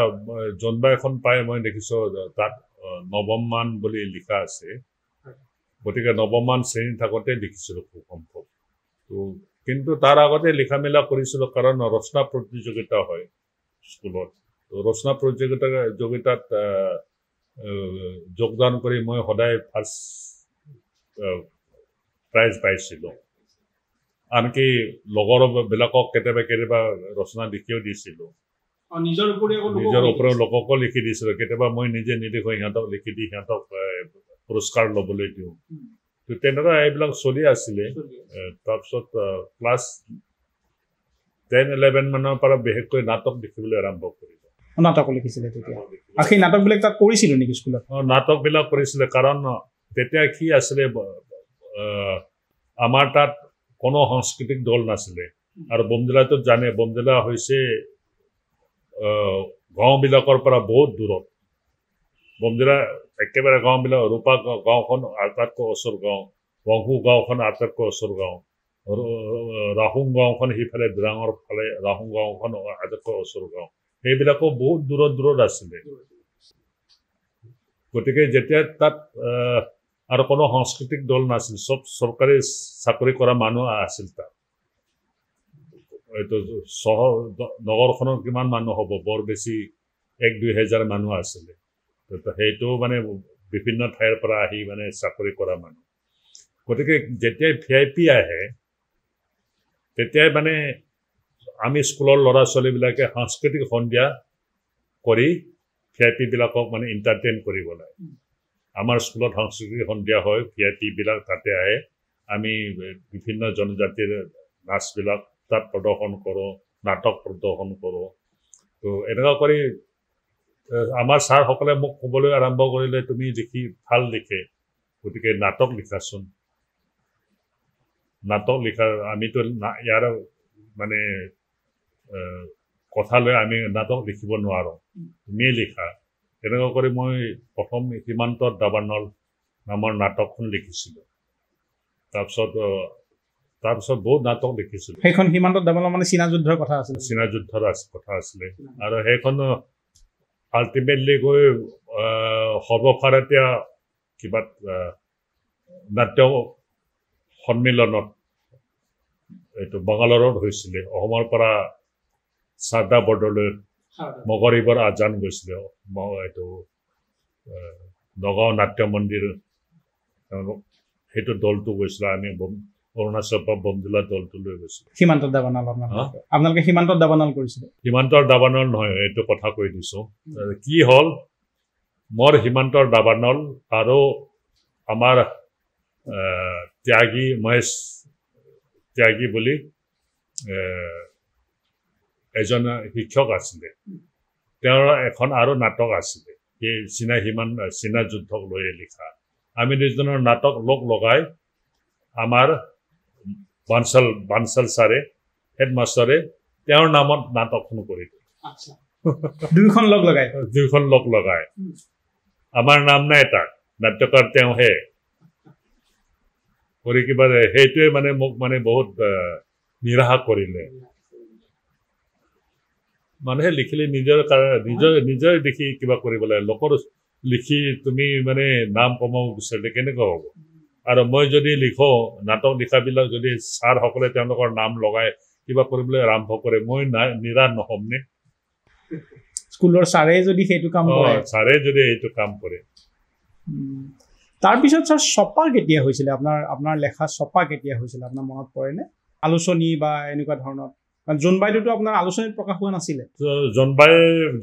জোনবাই এখন পাই মই দেখিছোঁ তাত নৱম মান বুলি লিখা আছে গতিকে নৱম মান শ্ৰেণী থাকোঁতে লিখিছিলোঁ খুব সম্ভৱ তো কিন্তু তাৰ আগতে লিখা মেলা কৰিছিলোঁ কাৰণ ৰচনা প্ৰতিযোগিতা হয় স্কুলত তো ৰচনা প্ৰতিযোগিতাত যোগদান কৰি মই সদায় ফাৰ্ষ্ট প্ৰাইজ পাইছিলোঁ আনকি লগৰবিলাকক কেতিয়াবা ৰচনা লিখিও দিছিলোঁ নিজৰ ওপৰত লোককো লিখি দিছিলোঁ কেতিয়াবা মই নিজে নিলিখোঁ সিহঁতক লিখি দি সিহঁতক পুৰস্কাৰ ল'বলৈ দিওঁ তো তেনেকুৱা এইবিলাক চলি আছিলে তাৰপিছত ক্লাছ 10-11 মানৰ পৰা বিশেষকৈ নাটক লিখিবলৈ আৰম্ভ কৰিলোঁ নাটক লিখিছিলে তেতিয়া আৰু সেই নাটকবিলাক তাত কৰিছিলোঁ নেকি স্কুলত নাটকবিলাক কৰিছিলে কাৰণ তেতিয়া কি আছিলে আমাৰ তাত কোনো সাংস্কৃতিক দল নাছিলে আৰু বমদিলাটো জানে বমদিলা হৈছে গাঁওবিলাকৰ পৰা বহুত দূৰত বমদিলা একেবাৰে গাঁওবিলাক ৰূপা গাঁওখন আটাইতকৈ ওচৰ গাঁও বংশু গাঁওখন আটাইতকৈ ওচৰ গাঁও ৰাহুং গাঁওখন সিফালে ডিৰাঙৰ ফালে ৰাহুং গাঁওখন আটাইতকৈ ওচৰ গাঁও সেইবিলাকো বহুত দূৰত আছিলে গতিকে যেতিয়া তাত আৰু কোনো সাংস্কৃতিক দল নাছিল চব চৰকাৰী চাকৰি কৰা মানুহ আছিল তাত এইটো চহৰ নগৰখনৰ কিমান মানুহ হ'ব বৰ বেছি 1-2 হাজাৰ মানুহ আছিলে সেইটো মানে বিভিন্ন ঠাইৰ পৰা আহি মানে চাকৰি কৰা মানুহ গতিকে যেতিয়াই VIP আহে তেতিয়াই মানে আমি স্কুলৰ ল'ৰা ছোৱালীবিলাকে সাংস্কৃতিক সন্ধিয়া কৰি VIP বিলাকক মানে এণ্টাৰটেইন কৰিব লাগে আমাৰ স্কুলত সাংস্কৃতিক সন্ধিয়া হয় VIP বিলাক তাতে আহে আমি বিভিন্ন জনজাতিৰ নাচবিলাক তাত প্ৰদৰ্শন কৰোঁ নাটক প্ৰদৰ্শন কৰোঁ তো এনেকুৱা কৰি আমাৰ ছাৰসকলে মোক ক'বলৈ আৰম্ভ কৰিলে তুমি লিখি ভাল লিখে গতিকে নাটক লিখাচোন নাটক লিখা আমিতো ইয়াৰ মানে কথা লৈ আমি নাটক লিখিব নোৱাৰোঁ তুমিয়ে লিখা তেনেকুৱা কৰি মই প্ৰথম সীমান্তৰ দাবানল নামৰ নাটকখন লিখিছিলোঁ তাৰপিছত বহুত নাটক লিখিছিলোঁ সেইখন সীমান্তৰ দাবানল মানে চীনা যুদ্ধৰ কথা আছিলে কথা আছিলে আৰু সেইখন আল্টিমেটলি গৈ সৰ্বভাৰতীয় কিবা নাট্য সন্মিলনত এইটো বাংগালোৰত হৈছিলে অসমৰ পৰা চাৰদা বৰদলৈৰ মগৰীবৰ আজান গৈছিলে এইটো নগাঁও নাট্য মন্দিৰ সেইটো দলটো গৈছিলে আমি অৰুণাচলৰ পৰা বমদিলা দলটো লৈ গৈছিলোঁ সীমান্তৰ দাবানল আপোনালোকে সীমান্তৰ দাবানল কৰিছিলে সীমান্তৰ দাবানল নহয় এইটো কথা কৈ দিছোঁ কি হ'ল মোৰ সীমান্তৰ দাবানল আৰু আমাৰ মহেশ ত্যাগী বুলি এজন শিক্ষক আছিলে তেওঁৰ এখন আৰু নাটক আছিলে সেই চীনা যুদ্ধক লৈ লিখা আমি দুজনৰ নাটক লগাই আমাৰ বানচাল ছাৰে হেডমাষ্টাৰে তেওঁৰ নামত নাটকখন কৰিলে দুইখন লগ লগাই আমাৰ নাম নাই তাক নাট্যকাৰ তেওঁহে কৰি কিবা সেইটোৱে মানে মোক মানে বহুত নিৰাশা কৰিলে মানুহে লিখিলে নিজৰ দেখি কিবা কৰিব লাগে লোকৰ লিখি তুমি মানে নাম কমাব বিচাৰিলে কেনেকুৱা হ'ব আৰু মই যদি লিখো নাটক লিখাবিলাক যদি ছাৰসকলে তেওঁলোকৰ নাম লগাই কিবা কৰিবলৈ আৰম্ভ কৰে মই নিৰাশ নহ'ম নে স্কুলৰ ছাৰে যদি সেইটো কাম কৰে ছাৰে যদি এইটো কাম কৰে তাৰপিছত ছাৰ ছপা কেতিয়া হৈছিলে আপোনাৰ লেখা ছপা কেতিয়া হৈছিলে আপোনাৰ মনত পৰেনে আলোচনী বা এনেকুৱা ধৰণৰ জোনবাইটোতো আপোনাৰ আলোচনীত প্ৰকাশ হোৱা নাছিলে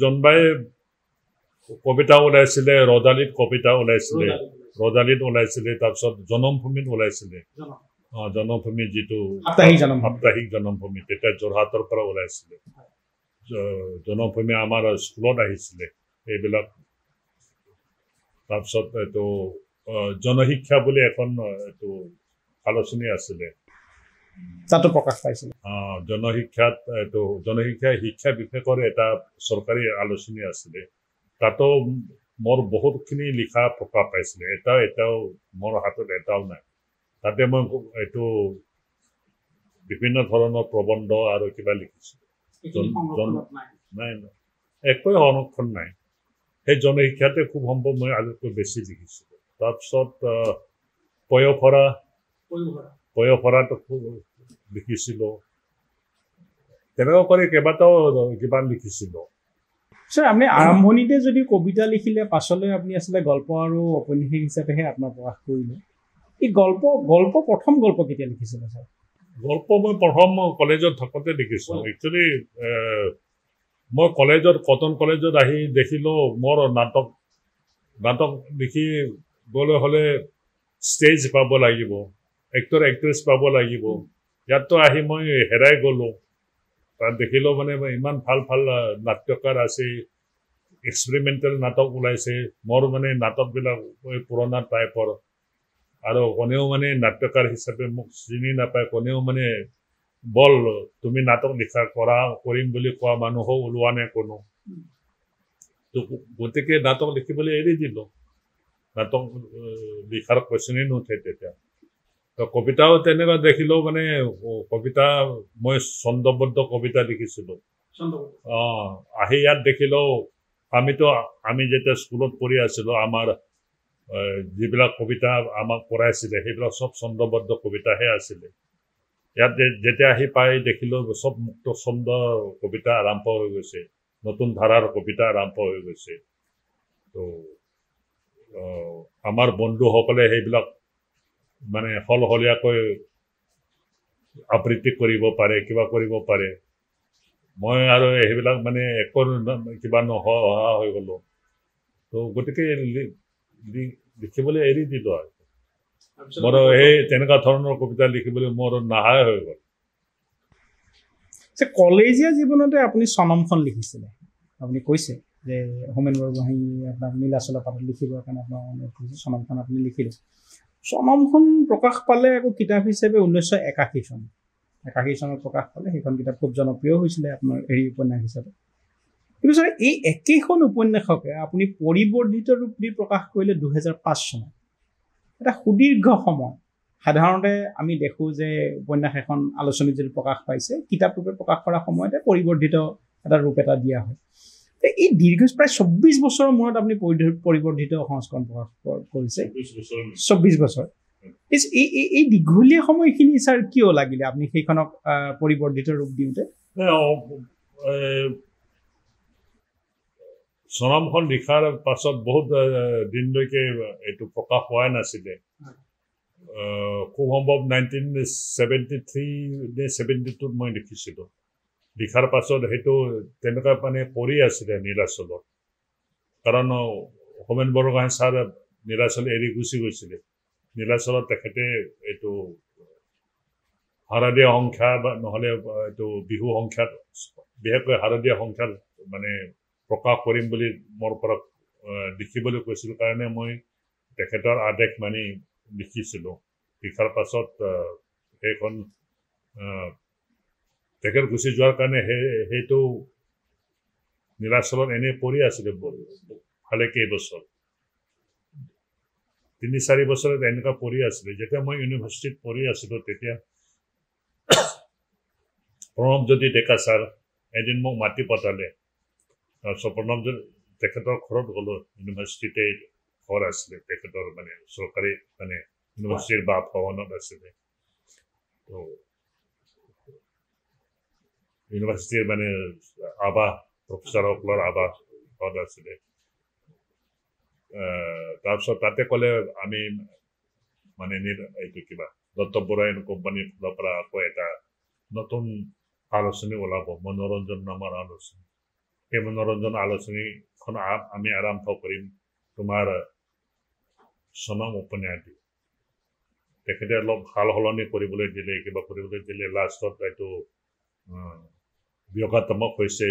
জোনবাই কবিতা ওলাইছিলে ৰজালীত কবিতা ওলাইছিলে তাৰপিছত জনমভূমিত ওলাইছিলে জনমভূমি যিটো সাপ্তাহিক জনমভূমি তেতিয়া যোৰহাটৰ পৰা ওলাইছিলে জনমভূমি আমাৰ স্কুলত আহিছিলে এইবিলাক তাৰপিছত এইটো জনশিক্ষা বুলি এখন এইটো আলোচনী আছিলে তাতো প্ৰকাশ পাইছিলে জনশিক্ষা শিক্ষা বিভাগৰ এটা চৰকাৰী আলোচনী আছিলে তাতো মোৰ বহুতখিনি লিখা প্ৰকাশ পাইছিলে এটাও মোৰ হাতত এটাও নাই তাতে মই এইটো বিভিন্ন ধৰণৰ প্ৰবন্ধ আৰু কিবা লিখিছিলোঁ নাই একোৱে সংৰক্ষণ নাই সেই জনশিক্ষাতে খুব সম্ভৱ মই আগতকৈ বেছি লিখিছিলোঁ তাৰপিছত পয়সৰাটো খুব লিখিছিলোঁ তেনেকুৱা কৰি কেইবাটাও কিবা লিখিছিলোঁ ছাৰ আপুনি আৰম্ভণিতে যদি কবিতা লিখিলে পাছলৈ আপুনি আচলতে গল্প আৰু উপন্যাসিক হিচাপেহে আত্মপ্ৰকাশ কৰিলে এই গল্প প্ৰথম গল্প কেতিয়া লিখিছিলে ছাৰ গল্প মই প্ৰথম কলেজত থাকোঁতে লিখিছোঁ একচুৱেলি মই কটন কলেজত আহি দেখিলোঁ মোৰ নাটক লিখিবলৈ হ'লে ষ্টেজ পাব লাগিব এক্টৰ এক্ট্ৰেছ পাব লাগিব ইয়াততো আহি মই হেৰাই গ'লোঁ তাত দেখিলোঁ মানে ইমান ভাল নাট্যকাৰ আছে এক্সপেৰিমেণ্টেল নাটক ওলাইছে মোৰ মানে নাটকবিলাক পুৰণা টাইপৰ আৰু কোনেও মানে নাট্যকাৰ হিচাপে মোক চিনি নাপায় কোনেও মানে বল তুমি নাটক লিখা কৰিম বুলি কোৱা মানুহো ওলোৱা নাই কোনো গতিকে নাটক লিখিবলৈ এৰি দিলোঁ নাটক লিখাৰ কোৱেশ্যনেই নুঠে তেতিয়া কবিতাও তেনেকুৱা দেখিলেও মানে কবিতা মই ছন্দবদ্ধ কবিতা লিখিছিলোঁ আহি ইয়াত দেখিলেও আমি যেতিয়া স্কুলত পঢ়ি আছিলোঁ আমাৰ যিবিলাক কবিতা আমাক পঢ়াইছিলে সেইবিলাক চব ছন্দবদ্ধ কবিতাহে আছিলে ইয়াত যেতিয়া আহি পাই দেখিলোঁ চব মুক্ত ছন্দ কবিতা আৰম্ভ হৈ গৈছে নতুন ধাৰাৰ কবিতা আৰম্ভ হৈ গৈছে তো আমাৰ বন্ধুসকলে সেইবিলাক মানে সলসলীয়াকৈ আবৃত্তি কৰিব পাৰে কিবা কৰিব পাৰে মই আৰু সেইবিলাক মানে একো কিবা নোহোৱা হৈ গ'লোঁ তো গতিকে লিখিবলৈ এৰি দিলোঁ আৰু মোৰ সেই তেনেকুৱা ধৰণৰ কবিতা লিখিবলৈ মোৰ নাহাই হৈ গ'ল কলেজীয়া জীৱনতে আপুনি চনমখন লিখিছিলে আপুনি কৈছে যে হোমেন বৰগোহাঞি আপোনাক নীলাচলৰ পাতত লিখিবৰ কাৰণে আপোনাৰ অনুৰোধ কৰিছে চনমখন আপুনি লিখিলে চনমখন প্ৰকাশ পালে আকৌ কিতাপ হিচাপে 1981 চনত প্ৰকাশ পালে সেইখন কিতাপ খুব জনপ্ৰিয় হৈছিলে আপোনাৰ উপন্যাস হিচাপে কিন্তু ছাৰ এই একেখন উপন্যাসকে আপুনি পৰিৱৰ্ধিত ৰূপ দি প্ৰকাশ কৰিলে 2005 চনত এটা সুদীৰ্ঘ সময় সাধাৰণতে আমি দেখোঁ যে উপন্যাস এখন আলোচনীত যদি প্ৰকাশ পাইছে কিতাপ ৰূপে প্ৰকাশ কৰাৰ সময়তে পৰিৱৰ্ধিত এটা ৰূপ এটা দিয়া হয় এই দীৰ্ঘ প্ৰায় 24 বছৰৰ মূৰত আপুনি পৰিৱৰ্ধিত সংস্কৰণ প্ৰকাশ কৰিছে 24 বছৰ এই দীঘলীয়া সময়খিনি ছাৰ কিয় লাগিলে আপুনি সেইখনক পৰিৱৰ্ধিত ৰূপ দিওঁতে চনমখন লিখাৰ পাছত বহুত দিনলৈকে এইটো প্ৰকাশ হোৱাই নাছিলে খুব সম্ভৱ 1973 নে 72 মই লিখিছিলোঁ লিখাৰ পাছত সেইটো তেনেকুৱা মানে পৰি আছিলে নীলাচলত কাৰণ হোমেন বৰগোহাঞি ছাৰ নীলাচল এৰি গুচি গৈছিলে নীলাচলত তেখেতে এইটো শাৰদীয় সংখ্যা বা নহ'লে এইটো বিহু সংখ্যাত বিশেষকৈ শাৰদীয় সংখ্যাত মানে প্ৰকাশ কৰিম বুলি মোৰ পৰা লিখিবলৈ কৈছিল কাৰণে মই তেখেতৰ আদেশ মানি লিখিছিলোঁ লিখাৰ পাছত সেইখন তেখেত গুচি যোৱাৰ কাৰণে সেইটো নীলাচলত এনেই পৰি আছিলে ভালে কেইবছৰ 3-4 বছৰত এনেকুৱা পৰি আছিলে যেতিয়া মই ইউনিভাৰ্চিটিত পঢ়ি আছিলোঁ তেতিয়া প্ৰণৱজ্যোতি ডেকা ছাৰ এদিন মোক মাতি পতালে তাৰপিছত প্ৰণৱজ্যোতি তেখেতৰ ঘৰত গ'লোঁ ইউনিভাৰ্চিটিতে ঘৰ আছিলে তেখেতৰ মানে চৰকাৰী মানে ইউনিভাৰ্চিটিৰ ভৱনত আছিলে তো ইউনিভাৰ্চিটিৰ মানে আৱাস প্ৰফেচাৰসকলৰ আৱাসত আছিলে তাৰপিছত তাতে ক'লে আমি মানে এইটো কিবা দত্ত বৰা কোম্পানীৰ ফালৰ পৰা আকৌ এটা নতুন আলোচনী ওলাব মনোৰঞ্জন নামৰ আলোচনী সেই মনোৰঞ্জন আলোচনীখন আমি আৰম্ভ কৰিম তোমাৰ চনম উপন্যাস দি তেখেতে অলপ সাল সলনি কৰিবলৈ দিলে কিবা কৰিবলৈ দিলে লাষ্টত এইটো বিয়োগাত্মক হৈছে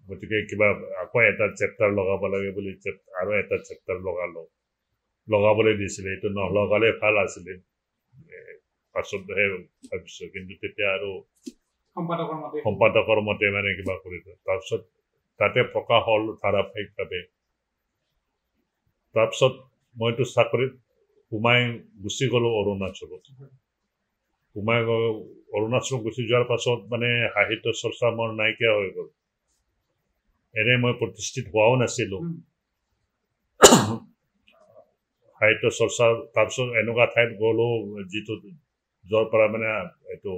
গতিকে কিবা আকৌ এটা চেপ্টাৰ লগাব লাগে বুলি আৰু এটা চেপ্টাৰ লগাবলৈ দিছিলে এইটো নলগালে ভাল আছিলে পাছতহে ভাবিছো কিন্তু তেতিয়া আৰু সম্পাদকৰ মতে মানে কিবা কৰি তাৰপিছত তাতে প্ৰকাশ হ'ল ধাৰাবাহিকভাৱে তাৰপিছত মইতো চাকৰিত সোমাই গুচি গ'লো অৰুণাচলত অৰুণাচল গুচি যোৱাৰ পাছত মানে সাহিত্য চৰ্চা মোৰ নাইকিয়া হৈ গ'ল এনে মই প্ৰতিষ্ঠিত হোৱাও নাছিলো সাহিত্য চৰ্চা তাৰপিছত এনেকুৱা ঠাইত গ'লো যিটো য'ৰ পৰা মানে এইটো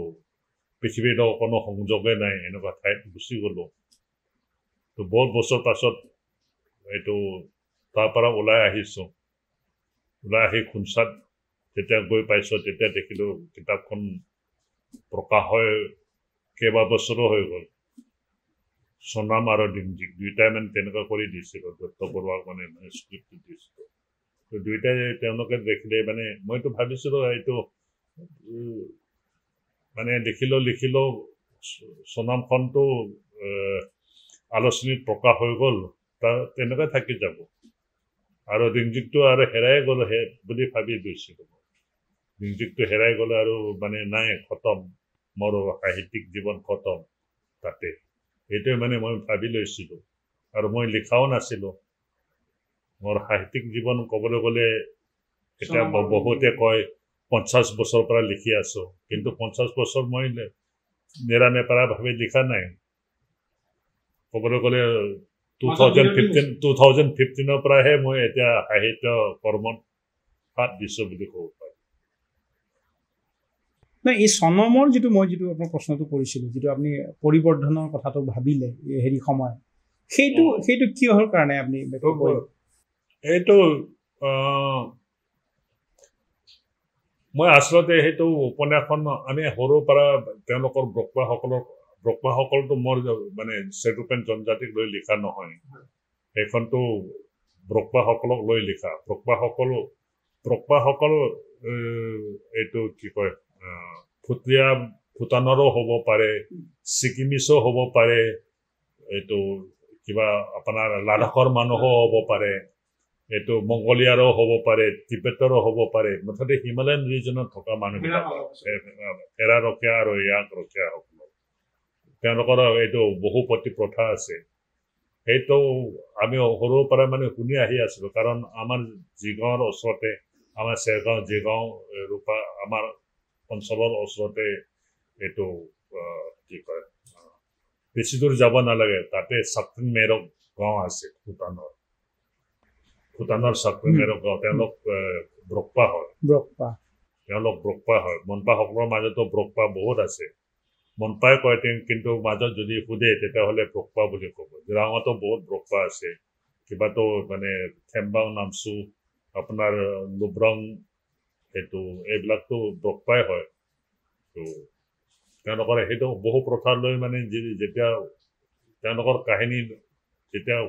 পৃথিৱীৰ লগত কোনো সংযোগে নাই এনেকুৱা ঠাইত গুচি গ'লো তো বহুত বছৰ পাছত এইটো তাৰ পৰা ওলাই আহিছো ওলাই আহি খুঞ্চাত যেতিয়া গৈ পাইছো তেতিয়া দেখিলো কিতাপখন প্ৰকাশ হৈ কেইবাবছৰো হৈ গ'ল চনাম আৰু ডিংজিক দুইটাই মানে তেনেকুৱা কৰি দিছিলো দত্ত বৰুৱাক মানে স্ক্ৰিপ্টটো দিছিলো তো দুইটাই তেওঁলোকে দেখিলে মানে মইতো ভাবিছিলো এইটো মানে লিখিলো চনামখনটো আলোচনীত প্ৰকাশ হৈ গ'ল তাৰ তেনেকৈ থাকি যাব আৰু ডিংজিকটো আৰু হেৰাই গ'ল বুলি ভাবি গৈছিলো ডিংজিকটো হেৰাই গ'লে আৰু মানে নাই খতম মোৰ সাহিত্যিক জীৱন খতম তাতে এইটোৱে মানে মই ভাবি লৈছিলো আৰু মই লিখাও নাছিলো মোৰ সাহিত্যিক জীৱন ক'বলৈ গ'লে এতিয়া বহুতে কয় 50 বছৰৰ পৰা লিখি আছো কিন্তু 50 বছৰ মই নেৰানেপেৰাভাৱে লিখা নাই ক'বলৈ গ'লে 2015 পৰাহে মই এতিয়া সাহিত্য কৰ্মত হাত দিছো বুলি ক'ব পাৰি নাই এই চনমৰ যিটো আপোনাৰ প্ৰশ্নটো কৰিছিলোঁ যিটো আপুনি পৰিৱৰ্ধনৰ কথাটো ভাবিলে হেৰি সময় সেইটো কিহৰ কাৰণে আপুনি এইটো মই আচলতে সেইটো উপন্যাসখন আমি সৰুৰ পৰা তেওঁলোকৰ ব্ৰহ্মাসকলটো মোৰ মানে চেৰুপেন জনজাতিক লৈ লিখা নহয় সেইখনটো ব্ৰহ্মাসকলক লৈ লিখা ব্ৰহ্মাসকল এইটো কি কয় ভূটানৰো হ'ব পাৰে ছিকিমিছো হ'ব পাৰে এইটো কিবা আপোনাৰ লাডাখৰ মানুহো হ'ব পাৰে এইটো মংগোলিয়াৰো হ'ব পাৰে তিবেটৰো হ'ব পাৰে মুঠতে হিমালয়ান ৰিজনত থকা মানুহবিলাক এৰা ৰখীয়া আৰু ইয়াক ৰখীয়াসকল তেওঁলোকৰ এইটো বহুপতি প্ৰথা আছে সেইটো আমি সৰুৰ পৰা মানে শুনি আহি আছিলো কাৰণ আমাৰ জিগাঁৱৰ ওচৰতে আমাৰ চেৰগাঁও জিগাঁও ৰূপা আমাৰ অঞ্চলৰ ওচৰতে এইটো কি কয় বেছি দূৰ যাব নালাগে তাতে চাকৰিং মেৰক গাঁও আছে ভূটানৰ চাকৰিং মেৰক গাঁও তেওঁলোক ব্ৰহ্মা হয় তেওঁলোক ব্ৰহ্মা হয় মনপাসকলৰ মাজতো ব্ৰহ্মা বহুত আছে মনপাই কয় কিন্তু মাজত যদি সোধে তেতিয়াহ'লে ব্ৰহ্মা বুলি ক'ব জিৰাঙতো বহুত ব্ৰহ্মা আছে কিবাতো মানে থেমবাং নামচু আপোনাৰ লুব্ৰং এইটো এইবিলাকতো ব্ৰহ্মাই হয় তো তেওঁলোকৰ সেইটো বহু প্ৰথা লৈ মানে যেতিয়া তেওঁলোকৰ কাহিনী যেতিয়া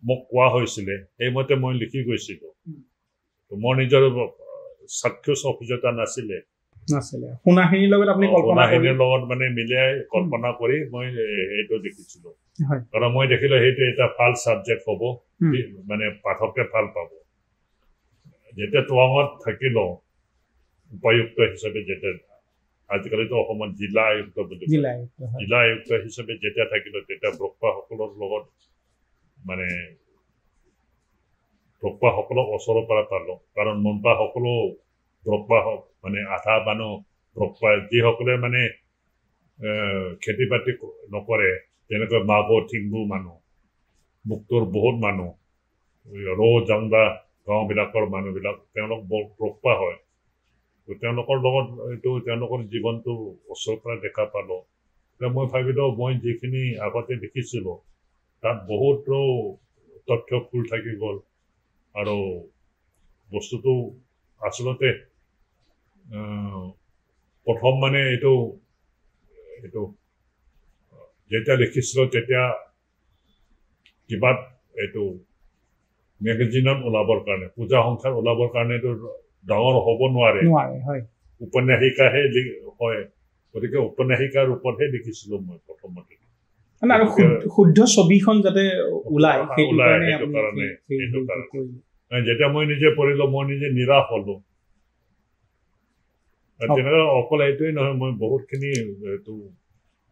মোক কোৱা হৈছিলে সেইমতে মই লিখি গৈছিলো মোৰ নিজৰ চাক্ষুষ অভিজ্ঞতা নাছিলে শুনাখিনিৰ লগত আপুনি শুনাখিনিৰ লগত মানে মিলাই কল্পনা কৰি মই সেইটো দেখিছিলো কাৰণ মই দেখিলো সেইটো এটা ভাল ছাবজেক্ট হ'ব মানে পাঠকে ভাল পাব যেতিয়া টাৱাঙত থাকিলো উপায়ুক্ত হিচাপে যেতিয়া আজিকালিতো অসমত জিলা আয়ুক্ত বুলি জিলা আয়ুক্ত হিচাপে যেতিয়া থাকিলো তেতিয়া ব্ৰহ্মাসকলৰ লগত মানে ব্ৰহ্মাসকলক ওচৰৰ পৰা পালো কাৰণ মনপাসকলো ব্ৰহ্মা মানে আধা মানুহ ব্ৰহ্মা যিসকলে মানে খেতি বাতি নকৰে তেনেকৈ মাগো ঠিংগু মানুহ মুক্তৰ বহুত মানুহ ৰৌ জাংদা গাঁওবিলাকৰ মানুহবিলাক তেওঁলোক বৰ প্ৰকপা হয় তেওঁলোকৰ লগত এইটো তেওঁলোকৰ জীৱনটো ওচৰৰ পৰা দেখা পালোঁ মই ভাবিলোঁ মই যিখিনি আগতে দেখিছিলোঁ তাত বহুতো তথ্য খোল থাকি গ'ল আৰু বস্তুটো আচলতে প্ৰথম মানে এইটো যেতিয়া লিখিছিলোঁ তেতিয়া কিবা এইটো মেগাজিনত ওলাবৰ কাৰণে পূজা সংখ্যাত ওলাবৰ কাৰণেতো ডাঙৰ হ'ব নোৱাৰে উপন্যাসিকাহে হয় গতিকে উপন্যাসিকাৰ ওপৰতহে লিখিছিলোঁ মই প্ৰথমতে আৰু শুদ্ধ ছবিখন যাতে ওলাই সেইটো কাৰণে যেতিয়া মই নিজে পঢ়িলোঁ মই নিজে নিৰাশ হ'লোঁ তেনেকুৱা অকল এইটোৱেই নহয় মই বহুতখিনি এইটো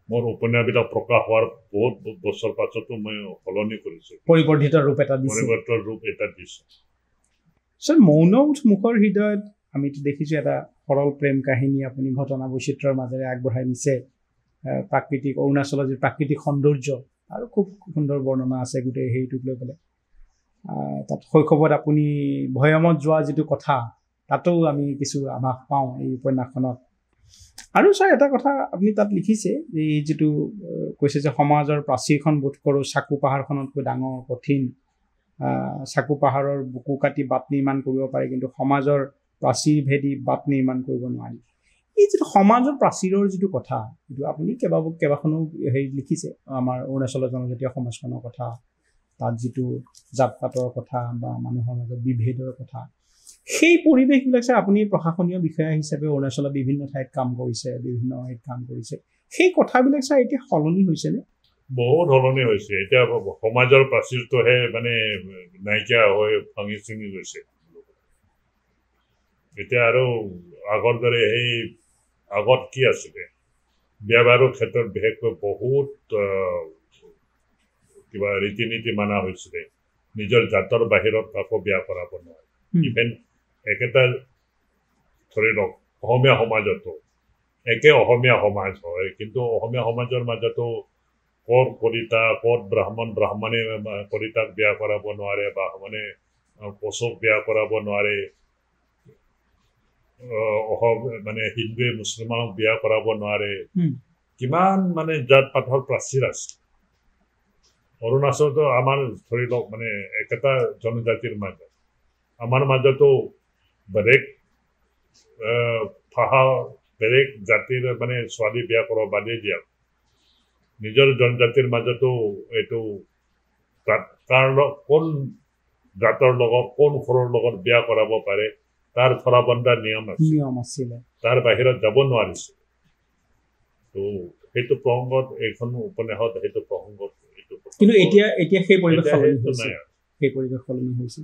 মোৰ উপন্যাসবিলাক প্ৰকাশ হোৱাৰ বহুত বছৰ পাছতো মই সলনি কৰিছোঁ পৰিৱৰ্তিত ৰূপ এটা দিছোঁ ছাৰ মৌন মুখৰ হৃদয়ত আমিতো দেখিছোঁ এটা সৰল প্ৰেম কাহিনী আপুনি ঘটনা বৈচিত্ৰৰ মাজেৰে আগবঢ়াই নিছে প্ৰাকৃতিক অৰুণাচলৰ যি প্ৰাকৃতিক সৌন্দৰ্য আৰু খুব সুন্দৰ বৰ্ণনা আছে গোটেই হেৰিটোক লৈ পেলাই তাত শৈশৱত আপুনি ভৈয়ামত যোৱা যিটো কথা তাতো আমি কিছু আভাস পাওঁ এই উপন্যাসখনত আৰু ছাৰ এটা কথা আপুনি তাত লিখিছে যে এই যিটো কৈছে যে সমাজৰ প্ৰাচীৰখন বোধ কৰোঁ চাকু পাহাৰখনতকৈ ডাঙৰ কঠিন চাকু পাহাৰৰ বুকু কাটি বাট নিৰ্মাণ কৰিব পাৰে কিন্তু সমাজৰ প্ৰাচীৰ ভেদি বাট নিৰ্মাণ কৰিব নোৱাৰি এই যিটো সমাজৰ প্ৰাচীৰৰ যিটো কথা এইটো আপুনি কেইবাখনো হেৰি লিখিছে আমাৰ অৰুণাচলৰ জনজাতীয় সমাজখনৰ কথা তাত যিটো জাত পাতৰ কথা বা মানুহৰ মাজত বিভেদৰ কথা সেই পৰিৱেশবিলাক ছাৰ আপুনি প্ৰশাসনীয় বিষয়া হিচাপে অৰুণাচলৰ বিভিন্ন ঠাইত কাম কৰিছে সেই কথাবিলাক ছাৰ এতিয়া সলনি হৈছেনে বহুত সলনি হৈছে এতিয়া সমাজৰ প্ৰাচীৰটোহে মানে নাইকিয়া হৈ ভাঙি চিঙি গৈছে এতিয়া আৰু আগৰ দৰে সেই আগত কি আছিলে বিয়া বাৰুৰ ক্ষেত্ৰত বিশেষকৈ বহুত কিবা ৰীতি নীতি মানা হৈছিলে নিজৰ জাতৰ বাহিৰত কাকো বিয়া কৰাব নোৱাৰে ইভেন একেটা ধৰি লওক অসমীয়া সমাজতো একে অসমীয়া সমাজ হয় কিন্তু অসমীয়া সমাজৰ মাজতো ক'ত কলিতা ক'ত ব্ৰাহ্মণে কলিতাক বিয়া কৰাব নোৱাৰে বা মানে কোচক বিয়া কৰাব নোৱাৰে মানে হিন্দুৱে মুছলমানক বিয়া কৰাব নোৱাৰে কিমান মানে জাত পাতৰ প্ৰাচীৰ আছে অৰুণাচলতো আমাৰ ধৰি লওক মানে একেটা জনজাতিৰ মাজত আমাৰ মাজতো বেলেগ ভাষা বেলেগ জাতিৰ মানে ছোৱালী বিয়া কৰাব বাদেই দিয়া নিজৰ জনজাতিৰ মাজতো এইটো কোন জাতৰ লগত কোন ঘৰৰ লগত বিয়া কৰাব পাৰে তাৰ ধৰাবন্ধা নিয়ম আছিলে তাৰ বাহিৰত যাব নোৱাৰিছিল তো সেইটো প্ৰসংগত এইখন উপন্যাসত সেইটো প্ৰসংগত কিন্তু এতিয়া সেই পৰিৱেশ সলনি হৈছে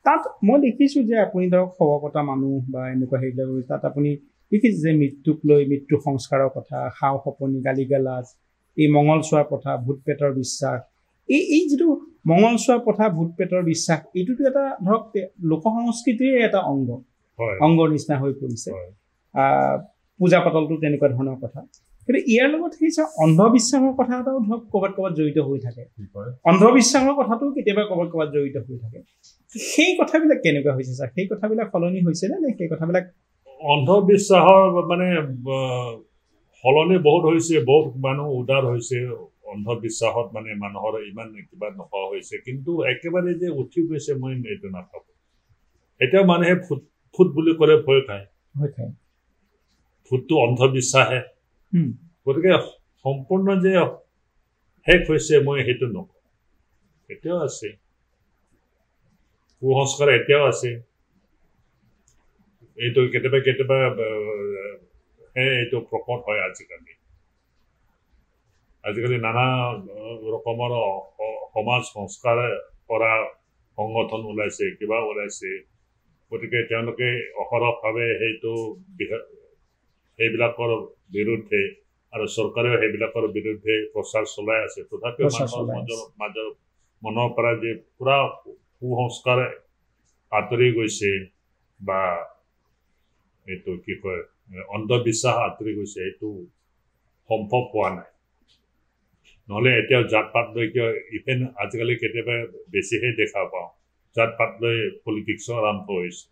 তাত মই দেখিছোঁ যে আপুনি ধৰক খবৰ পতা মানুহ বা এনেকুৱা সেইবিলাক তাত আপুনি দেখিছে যে মৃত্যুক লৈ মৃত্যু সংস্কাৰৰ কথা সাও সপনি গালি গালাজ এই মঙল চোৱাৰ কথা ভূত পেটৰ বিশ্বাস এই যিটো মঙল চোৱাৰ কথা ভূত পেটৰ বিশ্বাস এইটোতো এটা ধৰক লোক সংস্কৃতিৰে এটা অংগৰ নিচিনা হৈ পৰিছে পূজা পাতলটো তেনেকুৱা ধৰণৰ কথা কিন্তু ইয়াৰ লগত সেই অন্ধবিশ্বাসৰ কথা এটাও ধৰক ক'ৰবাত জড়িত হৈ থাকে অন্ধবিশ্বাসৰ কথাটো কেতিয়াবা ক'ৰবাত জড়িত হৈ থাকে সেই কথাবিলাক কেনেকুৱা হৈছে ছাৰ সেই কথাবিলাক সলনি হৈছেনে নে সেই কথাবিলাক অন্ধবিশ্বাসৰ মানে সলনি বহুত হৈছে বহুত মানুহ উদাৰ হৈছে অন্ধবিশ্বাসত মানে মানুহৰ ইমান কিবা নোহোৱা হৈছে কিন্তু একেবাৰে যে উঠি গৈছে মই এইটো নাভাবোঁ এতিয়া মানুহে ভূত বুলি ক'লে ভয় খায় ভূতটো অন্ধবিশ্বাসহে গতিকে সম্পূৰ্ণ যে শেষ হৈছে মই সেইটো নকওঁ এতিয়াও আছে কুসংস্কাৰ এতিয়াও আছে এইটো কেতিয়াবা এইটো প্ৰকট হয় আজিকালি নানা ৰকমৰ সমাজ সংস্কাৰ কৰা সংগঠন ওলাইছে কিবা ওলাইছে গতিকে তেওঁলোকে অহৰহভাৱে সেইবিলাকৰ বিৰুদ্ধে আৰু চৰকাৰেও সেইবিলাকৰ বিৰুদ্ধে প্ৰচাৰ চলাই আছে তথাপিও মানুহৰ মাজৰ মনৰ পৰা যে পুৰা কুসংস্কাৰ আঁতৰি গৈছে বা এইটো কি কয় অন্ধবিশ্বাস আঁতৰি গৈছে এইটো সম্ভৱ হোৱা নাই নহ'লে এতিয়াও জাত পাত লৈ কিয় ইভেন আজিকালি কেতিয়াবা বেছিহে দেখা পাওঁ জাত পাত লৈ পলিটিক্স আৰম্ভ হৈছে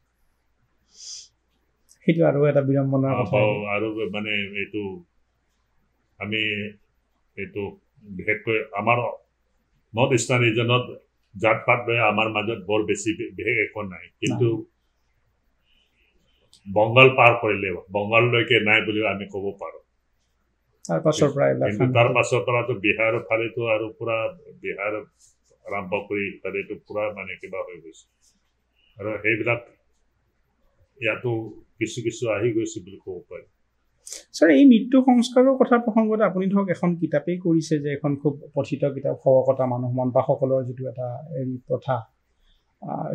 সেইটো আৰু এটা বিড়ম্বনাৰ কথা আৰু মানে এইটো আমি এইটো বিশেষকৈ আমাৰ নৰ্থ ইষ্টাৰ্ণ ৰিজনত জাত পাত লৈ আমাৰ মাজত বৰ বেছি বিশেষ একো নাই কিন্তু বংগাল পাৰ কৰিলে বংগাললৈকে নাই বুলি আমি ক'ব পাৰোঁ তাৰ পাছৰ পৰাতো বিহাৰৰ ফালেতো আৰু পুৰা বিহাৰ আৰম্ভ কৰি ফালেতো পুৰা মানে কিবা হৈ গৈছে আৰু সেইবিলাক ইয়াতো কিছু আহি গৈছে বুলি ক'ব পাৰি ছাৰ এই মৃত্যু সংস্কাৰৰ কথা প্ৰসংগতে আপুনি ধৰক এখন কিতাপেই কৰিছে যে এখন খুব পঠিত কিতাপ শৱকতা মানুহ মনপাসকলৰ যিটো এটা হেৰি প্ৰথা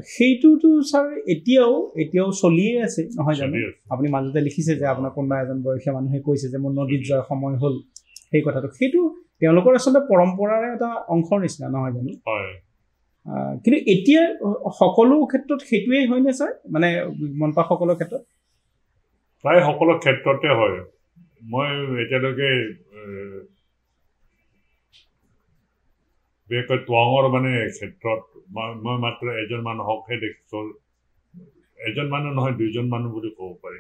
সেইটোতো ছাৰ এতিয়াও চলিয়ে আছে নহয় জানো আপুনি মাজতে লিখিছে যে আপোনাৰ কোনোবা এজন বয়সীয়া মানুহে কৈছে যে মোৰ নদীত যোৱাৰ সময় হ'ল সেই কথাটো সেইটো তেওঁলোকৰ আচলতে পৰম্পৰাৰে এটা অংশৰ নিচিনা নহয় জানো কিন্তু এতিয়া সকলো ক্ষেত্ৰত সেইটোৱেই হয়নে ছাৰ মানে মনপাসকলৰ ক্ষেত্ৰত প্ৰায় সকলো ক্ষেত্ৰতে হয় মই এতিয়ালৈকে বিশেষকৈ টুৱাঙৰ মানে ক্ষেত্ৰত মই মাত্ৰ এজন মানুহকহে দেখিছোঁ এজন মানুহ নহয় দুজন মানুহ বুলি ক'ব পাৰি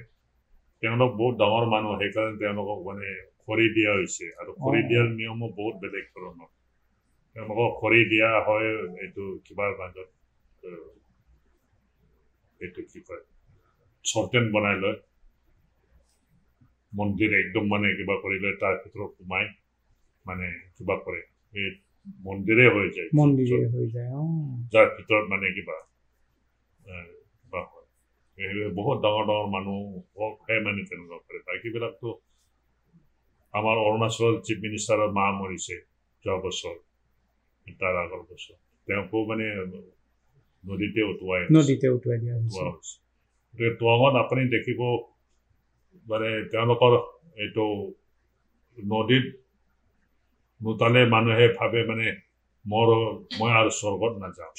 তেওঁলোক বহুত ডাঙৰ মানুহ সেইকাৰণে তেওঁলোকক মানে খৰি দিয়া হৈছে আৰু খৰি দিয়াৰ নিয়মো বহুত বেলেগ ধৰণৰ তেওঁলোকক খৰি দিয়া হয় এইটো কিবাৰ মাজত এইটো কি কয় চৰ্টেন বনাই লয় মন্দিৰ একদম মানে কিবা কৰি লৈ তাৰ ভিতৰত সোমাই মানে কিবা কৰে এই মন্দিৰে হৈ যায় যাৰ ভিতৰত মানে কিবা হয় বহুত ডাঙৰ মানুহকহে মানে তেনেকুৱা কৰে বাকীবিলাকতো আমাৰ অৰুণাচলৰ চিফ মিনিষ্টাৰৰ মা মৰিছে যোৱা বছৰ তাৰ আগৰ বছৰ তেওঁকো মানে নদীতে উটুৱাই দিয়া হৈছে টুৱাঙত আপুনি দেখিব মানে তেওঁলোকৰ এইটো নদীত নুতালে মানুহে ভাবে মানে মই আৰু স্বৰ্গত নাযাওঁ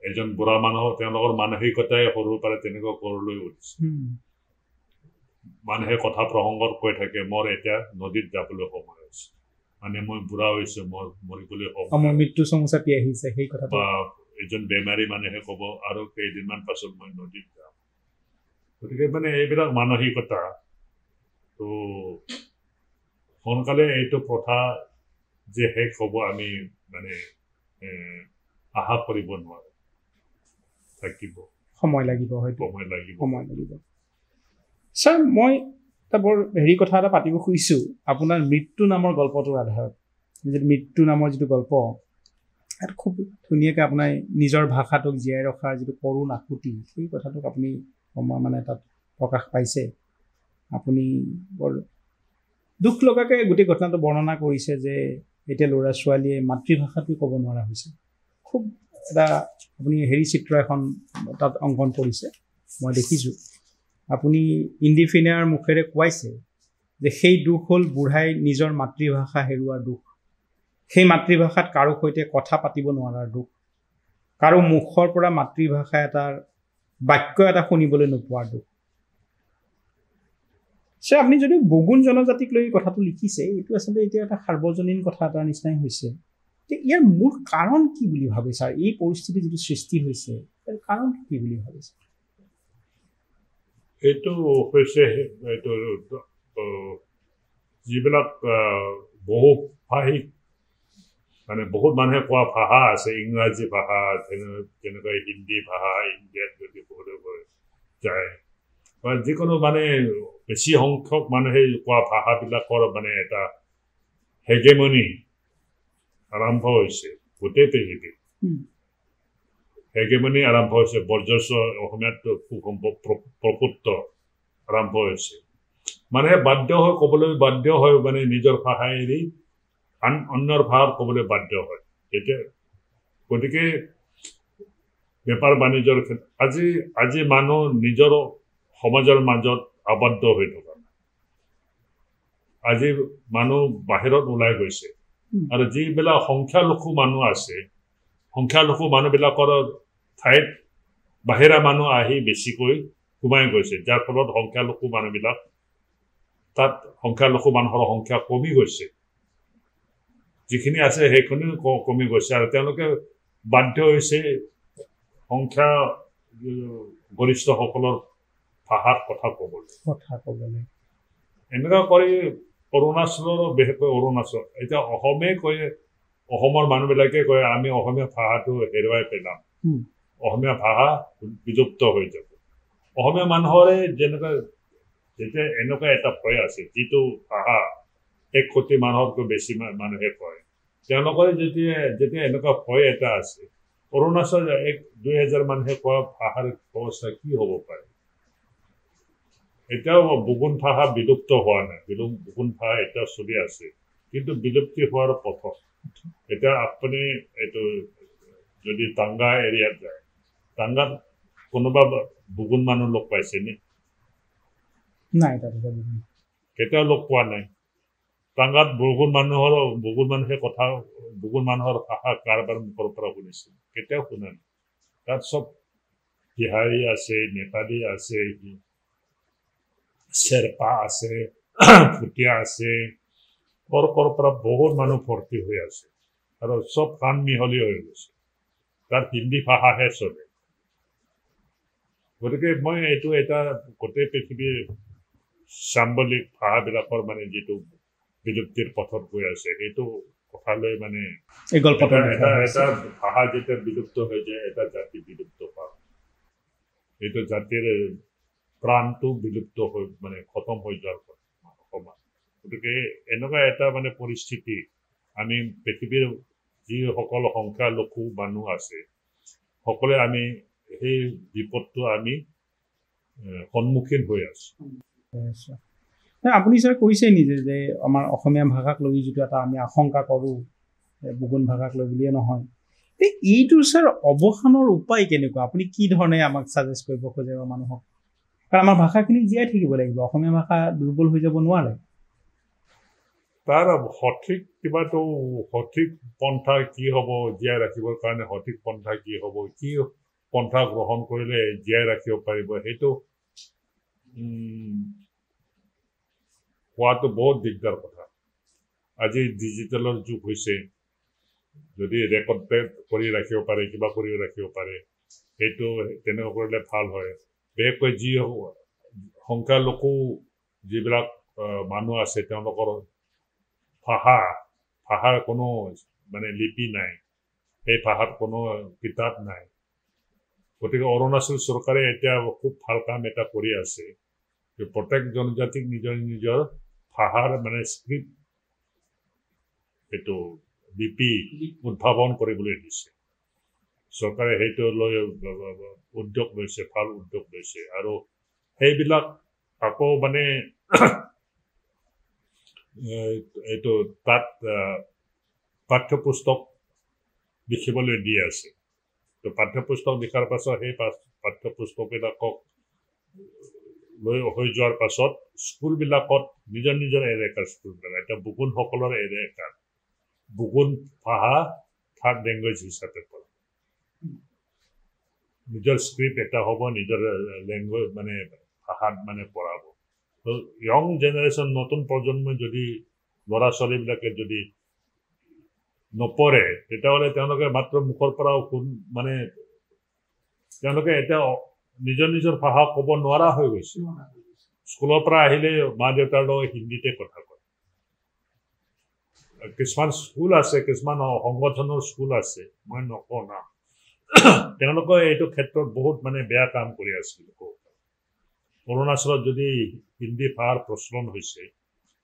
এজন বুঢ়া মানুহ তেওঁলোকৰ মানসিকতাই সৰুৰ পৰা তেনেকুৱা কৰলৈ উঠিছে মানুহে কথা প্ৰসংগত কৈ থাকে মোৰ এতিয়া নদীত যাবলৈ সময় হৈছে মানে মই বুঢ়া হৈছো মোৰ মৰিবলৈ সময় মৃত্যু চমুচাপি আহিছে সেই কথা বা এজন বেমাৰী মানুহে ক'ব আৰু কেইদিনমান পাছত মই নদীত যাম গতিকে মানে এইবিলাক মানসিকতা তো সোনকালে এইটো প্ৰথা যে শেষ হ'ব আমি মানে আশা কৰিব নোৱাৰো থাকিব সময় লাগিব ছাৰ মই এটা বৰ কথা এটা পাতিব খুজিছোঁ আপোনাৰ মৃত্যু নামৰ গল্পটোৰ আধাৰত যিটো মৃত্যু নামৰ যিটো গল্প ইয়াত খুব ধুনীয়াকৈ আপোনাৰ নিজৰ ভাষাটোক জীয়াই ৰখাৰ যিটো কৰুণ আকুতি সেই কথাটোক আপুনি মানে তাত প্ৰকাশ পাইছে আপুনি বৰ দুখ লগাকৈ গোটেই ঘটনাটো বৰ্ণনা কৰিছে যে এতিয়া ল'ৰা ছোৱালীয়ে মাতৃভাষাটো ক'ব নোৱাৰা হৈছে খুব এটা আপুনি চিত্ৰ এখন তাত অংকন কৰিছে মই দেখিছোঁ আপুনি ইণ্ডিফিনাৰ মুখেৰে কোৱাইছে যে সেই দুখ হ'ল বুঢ়াই নিজৰ মাতৃভাষা হেৰুৱাৰ দুখ সেই মাতৃভাষাত কাৰো সৈতে কথা পাতিব নোৱাৰাৰ দুখ কাৰো মুখৰ পৰা মাতৃভাষা এটাৰ বাক্য এটা শুনিবলৈ নোপোৱাৰ দুখ ছাৰ আপুনি যদি বগুণ জনজাতিক লৈ কথাটো লিখিছে এইটো আচলতে এতিয়া এটা সাৰ্বজনীন কথা এটাৰ নিচিনাই হৈছে ইয়াৰ মূল কাৰণ কি বুলি ভাবে ছাৰ এই পৰিস্থিতি যিটো সৃষ্টি হৈছে ইয়াৰ কাৰণ কি বুলি ভাবিছে এইটো হৈছে এইটো যিবিলাক বহুভাষিক মানে বহুত মানুহে কোৱা ভাষা আছে ইংৰাজী ভাষা যেনেকৈ হিন্দী ভাষা ইণ্ডিয়াত যদি ক'বলৈ যায় বা যিকোনো মানে বেছি সংখ্যক মানুহে কোৱা ভাষাবিলাকৰ মানে এটা হেগেমনি আৰম্ভ হৈছে গোটেই পৃথিৱীত হেগেমনি আৰম্ভ হৈছে বৰ্জস্ব অসমীয়াত প্ৰপুত্ৰ আৰম্ভ হৈছে মানুহে বাধ্য হৈ ক'বলৈ বাধ্য হয় মানে নিজৰ ভাষা এৰি অন্যৰ ভাষাত ক'বলৈ বাধ্য হয় এতিয়া গতিকে বেপাৰ বাণিজ্যৰ ক্ষেত্ৰত আজি মানুহ নিজৰ সমাজৰ মাজত আবদ্ধ হৈ থকা আজি মানুহ বাহিৰত ওলাই গৈছে আৰু যিবিলাক সংখ্যালঘু মানুহ আছে সংখ্যালঘু মানুহবিলাকৰ ঠাইত বাহিৰা মানুহ আহি বেছিকৈ সোমাই গৈছে যাৰ ফলত সংখ্যালঘু মানুহবিলাক তাত সংখ্যালঘু মানুহৰ সংখ্যা কমি গৈছে যিখিনি আছে সেইখিনিও কমি গৈছে আৰু তেওঁলোকে বাধ্য হৈছে সংখ্যা গৰিষ্ঠসকলৰ ভাষাৰ কথা ক'বলৈ এনেকুৱা কৰি অৰুণাচলৰ বিশেষকৈ অৰুণাচল এতিয়া অসমে কয় অসমৰ মানুহবিলাকে কয় আমি অসমীয়া ভাষাটো হেৰুৱাই পেলাম অসমীয়া ভাষা বিলুপ্ত হৈ যাব অসমীয়া মানুহৰে যেনেকুৱা যেতিয়া এনেকুৱা এটা ভয় আছে যিটো ভাষা 1 কোটি মানুহতকৈ বেছি মানুহে কয় তেওঁলোকৰ যেতিয়া এনেকুৱা ভয় এটা আছে অৰুণাচল 1-2 হাজাৰ মানুহে কোৱা ভাষাৰ অৱস্থা কি হ'ব পাৰে এতিয়াও বুগুন ভাষা বিলুপ্ত হোৱা নাই বুগুন ভাষা এতিয়াও চলি আছে কিন্তু বিলুপ্তি হোৱাৰ পথত এতিয়া আপুনি এইটো যদি টাংগা এৰিয়াত যায় টাংগাত কোনোবা বুগুন মানুহ লগ পাইছেনে নাই কেতিয়াও লগ পোৱা নাই টাংগাত বুগুন মানুহে কথা বুগুন মানুহৰ ভাষা কাৰোবাৰ মুখৰ পৰা শুনিছিল কেতিয়াও শুনা নাই তাত চব বিহাৰী আছে নেপালী আছে शेरपा আছে ভুটিয়া আছে কৰ পৰা বহুত মানুহ ভৰ্তি হৈ আছে আৰু চব কাণ মিহলি হৈ গৈছে তাত হিন্দী ভাষাহে চলে গতিকে মই এইটো এটা গোটেই পৃথিৱীৰ সাম্বলিক ভাষাবিলাকৰ মানে যিটো বিলুপ্তিৰ পথত গৈ আছে সেইটো কথালৈ মানে এটা ভাষা যেতিয়া বিলুপ্ত হৈ যায় এটা জাতি বিলুপ্ত পায় এইটো জাতিৰ প্ৰাণটো বিলুপ্ত হৈ মানে খতম হৈ যোৱাৰ সমান গতিকে এনেকুৱা এটা মানে পৰিস্থিতি আমি পৃথিৱীৰ যিসকল সংখ্যালঘু মানুহ আছে সকলোৱে আমি সেই বিপদটো আমি সন্মুখীন হৈ আছো আপুনি ছাৰ কৈছে নিজে যে আমাৰ অসমীয়া ভাষাক লৈ যিটো এটা আমি আশংকা কৰোঁ বুগুন ভাষাক লৈ বুলিয়ে নহয় এইটোৰ ছাৰ অৱসানৰ উপায় কেনেকুৱা আপুনি কি ধৰণে আমাক ছাজেষ্ট কৰিব খোজে মানুহক কাৰণ আমাৰ ভাষাখিনি জীয়াই থাকিব লাগিব অসমীয়া ভাষা দুৰ্বল হৈ যাব নোৱাৰে তাৰ সঠিক পন্থা কি হ'ব জীয়াই ৰাখিবৰ কাৰণে সঠিক পন্থা কি হ'ব কি পন্থা গ্ৰহণ কৰিলে জীয়াই ৰাখিব পাৰিব সেইটো কোৱাটো বহুত দিগদাৰ কথা আজি ডিজিটেলৰ যুগ হৈছে যদি ৰেকৰ্ড কৰি ৰাখিব পাৰে কিবা কৰি ৰাখিব পাৰে সেইটো তেনেকুৱা কৰিলে ভাল হয় বিশেষকৈ যি সংখ্যালঘু যিবিলাক মানুহ আছে তেওঁলোকৰ ভাষাৰ কোনো মানে লিপি নাই সেই ভাষাত কোনো কিতাপ নাই গতিকে অৰুণাচল চৰকাৰে এতিয়া খুব ভাল কাম এটা কৰি আছে প্ৰত্যেক জনজাতিক নিজৰ ভাষাৰ মানে স্ক্ৰিপ্ট এইটো লিপি উদ্ভাৱন কৰিবলৈ দিছে চৰকাৰে সেইটো লৈ উদ্যোগ লৈছে ভাল উদ্যোগ লৈছে আৰু সেইবিলাক আকৌ মানে এইটো তাত পাঠ্যপুস্তক লিখিবলৈ দি আছে তো পাঠ্যপুস্তক লিখাৰ পাছত সেই পাঠ্যপুস্তকবিলাকক লৈ হৈ যোৱাৰ পাছত স্কুলবিলাকত নিজৰ এলেকাৰ স্কুলবিলাক এতিয়া বুগুনসকলৰ এলেকাৰ বুগুন ভাষা থাৰ্ড লেংগুৱেজ হিচাপে পঢ়ে নিজৰ স্ক্ৰিপ্ট এটা হ'ব নিজৰ লেংগুৱেজ মানে ভাষাত মানে পঢ়াব তো ইয়ং জেনেৰেশ্যন নতুন প্ৰজন্মই যদি ল'ৰা ছোৱালীবিলাকে যদি নপঢ়ে তেতিয়াহ'লে তেওঁলোকে মাত্ৰ মুখৰ পৰা মানে তেওঁলোকে এতিয়া নিজৰ ভাষা ক'ব নোৱাৰা হৈ গৈছে স্কুলৰ পৰা আহিলে মা দেউতাৰ লগত হিন্দীতে কথা কয় কিছুমান স্কুল আছে কিছুমান সংগঠনৰ স্কুল আছে মই নকওঁ না তেওঁলোকে এইটো ক্ষেত্ৰত বহুত মানে বেয়া কাম কৰি আছিল অৰুণাচলত যদি হিন্দী ভাষাৰ প্ৰচলন হৈছে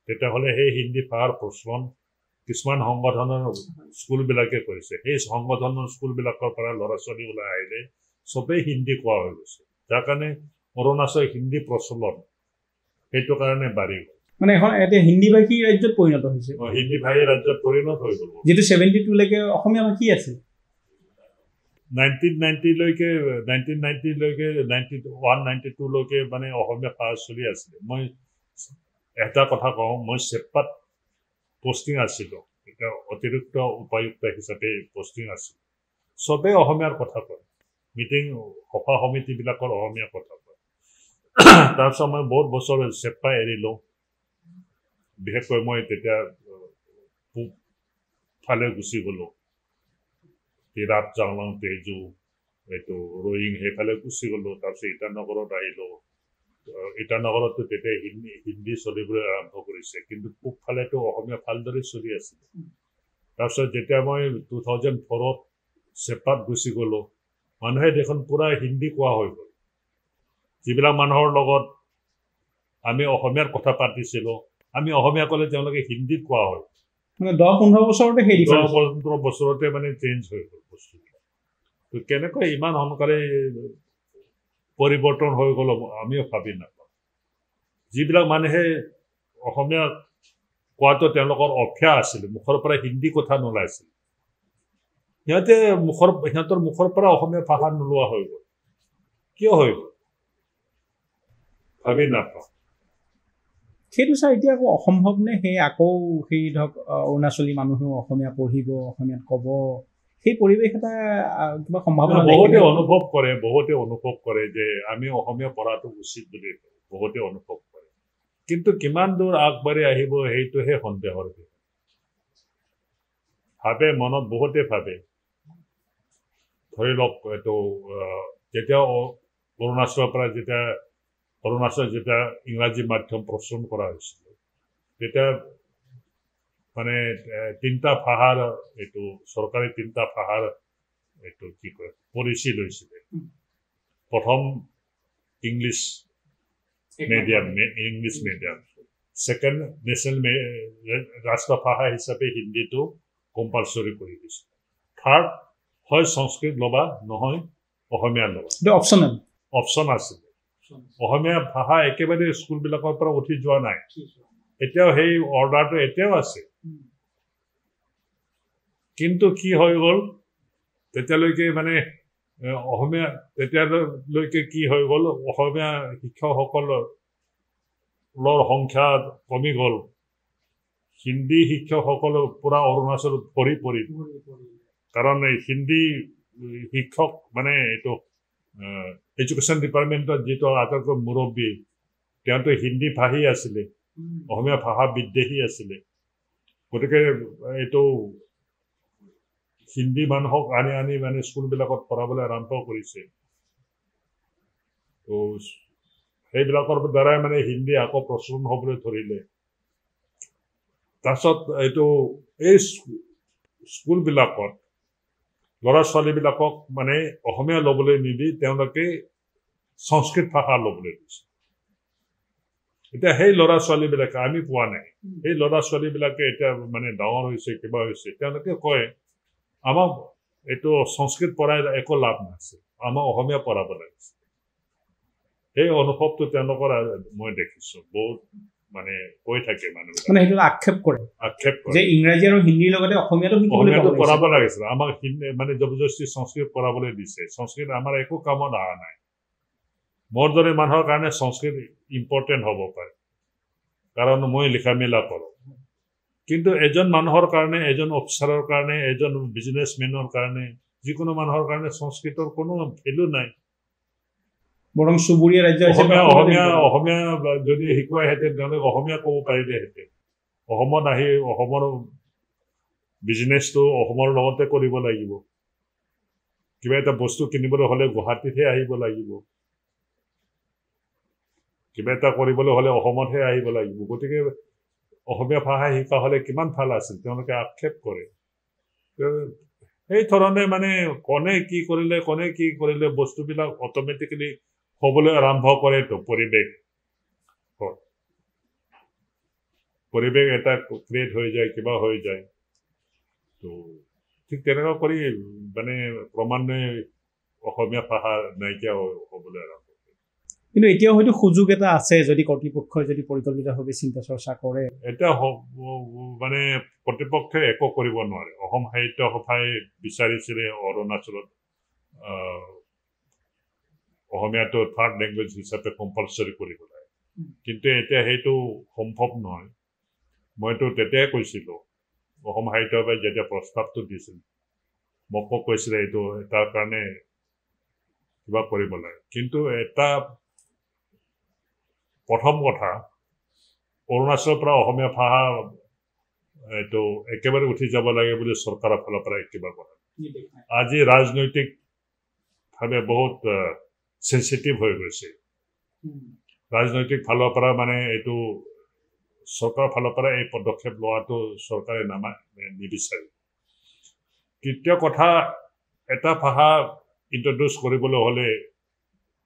তেতিয়াহ'লে সেই হিন্দী ভাষাৰ প্ৰচলন কিছুমান সংগঠনৰ স্কুলবিলাকে কৰিছে সেই সংগঠনৰ স্কুলবিলাকৰ পৰা ল'ৰা ছোৱালী ওলাই আহিলে চবেই হিন্দী কোৱা হৈ গৈছে যাৰ কাৰণে অৰুণাচল হিন্দী প্ৰচলন সেইটো কাৰণে বাঢ়ি গ'ল মানে এখন এতিয়া হিন্দী ভাষী ৰাজ্যত পৰিণত হৈছে হিন্দী ভাষী ৰাজ্যত পৰিণত হৈ গ'ল যিটো 72 লৈকে অসমীয়া ভাষী আছিল 1990 লৈকে 92 লৈকে মানে অসমীয়া ভাষা চলি আছিলে মই এটা কথা কওঁ মই চেপাত পোষ্টিং আছিলোঁ এতিয়া অতিৰিক্ত উপায়ুক্ত হিচাপে পোষ্টিং আছিল চবেই অসমীয়াৰ কথা কয় মিটিং সভা সমিতিবিলাকৰ অসমীয়া কথা কয় তাৰপিছত মই বহুত বছৰ চেপা এৰিলোঁ বিশেষকৈ মই তেতিয়া পূব ফালে গুচি গ'লোঁ তিৰাপ জাংলং তেজু এইটো ৰয়িং সেইফালে গুচি গ'লোঁ তাৰপিছত ইটানগৰত আহিলোঁ ইটানগৰতো তেতিয়া হিন্দী চলিবলৈ আৰম্ভ কৰিছে কিন্তু পূবফালেতো অসমীয়া ভালদৰে চলি আছিলে তাৰপিছত যেতিয়া মই 2004 চেপাত গুচি গ'লোঁ মানুহে দেখোন পূৰা হিন্দী কোৱা হৈ গ'ল যিবিলাক মানুহৰ লগত আমি অসমীয়াত কথা পাতিছিলোঁ আমি অসমীয়া ক'লে তেওঁলোকে হিন্দীত কোৱা হয় মানে 10-15 বছৰতে সেই 10-15 বছৰতে মানে চেঞ্জ হৈ গ'ল বস্তুবিলাক তো কেনেকৈ ইমান সোনকালে পৰিৱৰ্তন হৈ গ'ল আমিও ভাবি নাপাওঁ যিবিলাক মানুহে অসমীয়া কোৱাটো তেওঁলোকৰ অভ্যাস আছিলে মুখৰ পৰা হিন্দী কথা নোলাইছিল সিহঁতৰ মুখৰ পৰা অসমীয়া ভাষা নোলোৱা হৈ গ'ল কিয় হৈ গ'ল ভাবি নাপাওঁ সেইটো ছাৰ এতিয়া আকৌ অসম্ভৱ নে সেই আকৌ সেই ধৰক অৰুণাচলী মানুহেও অসমীয়া পঢ়িব অসমীয়াত ক'ব সেই পৰিৱেশ এটা কিবা সম্ভাৱনা বহুতে অনুভৱ কৰে যে আমি অসমীয়া পঢ়াটো উচিত বুলি বহুতে অনুভৱ কৰে কিন্তু কিমান দূৰ আগবাঢ়ি আহিব সেইটোহে সন্দেহৰ ভাবে মনত বহুতে ভাবে ধৰি লওক এইটো যেতিয়া অৰুণাচল যেতিয়া ইংৰাজী মাধ্যম প্ৰচলন কৰা হৈছিল তেতিয়া মানে 3টা ভাষাৰ এইটো চৰকাৰে 3টা ভাষাৰ এইটো কি কয় পলিচি লৈছিলে প্ৰথম ইংলিছ মিডিয়াম ছেকেণ্ড নেশ্যনেল ৰাষ্ট্ৰভাষা হিচাপে হিন্দীটো কম্পালচৰি কৰি দিছিল থাৰ্ড হয় সংস্কৃত ল'বা নহয় অসমীয়া ল'বা অপশ্যন আছিলে অসমীয়া ভাষা একেবাৰে স্কুলবিলাকৰ পৰা উঠি যোৱা নাই এতিয়াও সেই অৰ্ডাৰটো এতিয়াও আছে কিন্তু কি হৈ গ'ল তেতিয়ালৈকে মানে অসমীয়া তেতিয়ালৈকে কি হৈ গ'ল অসমীয়া শিক্ষকসকলৰ সংখ্যা কমি গ'ল হিন্দী শিক্ষকসকল পূৰা অৰুণাচলত পৰি কাৰণ এই হিন্দী শিক্ষক মানে এইটো এডুকেশ্যন ডিপাৰ্টমেণ্টত যিটো আটাইতকৈ মুৰব্বী তেওঁতো হিন্দী ভাষী আছিলে অসমীয়া ভাষা বিদ্বেষী আছিলে গতিকে এইটো হিন্দী মানুহক আনি মানে স্কুলবিলাকত পঢ়াবলৈ আৰম্ভ কৰিছে তো সেইবিলাকৰ দ্বাৰাই মানে হিন্দী আকৌ প্ৰচলন হ'বলৈ ধৰিলে তাৰপিছত এইটো এই স্কুলবিলাকত ল'ৰা ছোৱালীবিলাকক মানে অসমীয়া ল'বলৈ নিদি তেওঁলোকে সংস্কৃত ভাষা ল'বলৈ দিছে এতিয়া সেই ল'ৰা ছোৱালীবিলাকে আমি পোৱা নাই সেই ল'ৰা ছোৱালীবিলাকে এতিয়া মানে ডাঙৰ হৈছে কিবা হৈছে তেওঁলোকে কয় আমাক এইটো সংস্কৃত পঢ়াই একো লাভ নাছিল আমাক অসমীয়া পঢ়াব লাগিছে সেই অনুভৱটো তেওঁলোকৰ মই দেখিছোঁ বহুত মানে কৈ থাকে মানুহ আক্ষেপ কৰে যে ইংৰাজী আৰু হিন্দীৰ লগতে অসমীয়াটো পঢ়াব লাগিছিল আমাক মানে জবৰদস্তি সংস্কৃত পঢ়াবলৈ দিছে সংস্কৃত আমাৰ একো কামত অহা নাই মোৰ দৰে মানুহৰ কাৰণে সংস্কৃত ইম্পৰ্টেণ্ট হ'ব পাৰে কাৰণ মই লিখা মেলা কৰোঁ কিন্তু এজন মানুহৰ কাৰণে এজন অফিচাৰৰ কাৰণে এজন বিজনেছমেনৰ কাৰণে যিকোনো মানুহৰ কাৰণে সংস্কৃতৰ কোনো ভেলু নাই বৰং চুবুৰীয়া ৰাজ্য অসমীয়া যদি শিকোৱাহেঁতেন তেওঁলোকে অসমীয়া ক'ব পাৰিলেহেঁতেন অসমত আহি অসমৰ বিজনেছটো অসমৰ লগতে কৰিব লাগিব কিবা এটা বস্তু কিনিবলৈ হ'লে গুৱাহাটীতহে আহিব লাগিব কিবা এটা কৰিবলৈ হ'লে অসমতহে আহিব লাগিব গতিকে অসমীয়া ভাষা শিকা হ'লে কিমান ভাল আছিল তেওঁলোকে আক্ষেপ কৰে সেই ধৰণে মানে কোনে কি কৰিলে বস্তুবিলাক অট'মেটিকেলি হ'বলৈ আৰম্ভ কৰেতো পৰিৱেশ এটা ক্ৰিয়েট হৈ যায় কিবা হৈ যায় তো ঠিক তেনেকুৱা কৰি মানে ক্ৰমান্বয়ে অসমীয়া ভাষা নাইকিয়া হ'বলৈ আৰম্ভ কিন্তু এতিয়াও হয়তো সুযোগ এটা আছে যদি কৰ্তৃপক্ষই যদি পৰিকল্পিতভাৱে চিন্তা চৰ্চা কৰে এতিয়া মানে কৰ্তৃপক্ষই একো কৰিব নোৱাৰে অসম সাহিত্য সভাই বিচাৰিছিলে অৰুণাচলত অসমীয়াটো থাৰ্ড লেংগুৱেজ হিচাপে কম্পালচৰি কৰিব লাগে কিন্তু এতিয়া সেইটো সম্ভৱ নহয় মইতো তেতিয়াই কৈছিলোঁ অসম সাহিত্য সভাই যেতিয়া প্ৰস্তাৱটো দিছিল মোকো কৈছিলে এইটো তাৰ কাৰণে কিবা কৰিব লাগে কিন্তু এটা প্ৰথম কথা অৰুণাচলৰ পৰা অসমীয়া ভাষা এইটো একেবাৰে উঠি যাব লাগে বুলি চৰকাৰৰ ফালৰ পৰা কিবা কথা আজি ৰাজনৈতিকভাৱে বহুত চেঞ্চিটিভ হৈ গৈছে ৰাজনৈতিক ফালৰ পৰা মানে এইটো চৰকাৰৰ ফালৰ পৰা এই পদক্ষেপ লোৱাটো চৰকাৰে নিবিচাৰে তৃতীয় কথা এটা ভাষা ইন্ট্ৰডিউচ কৰিবলৈ হ'লে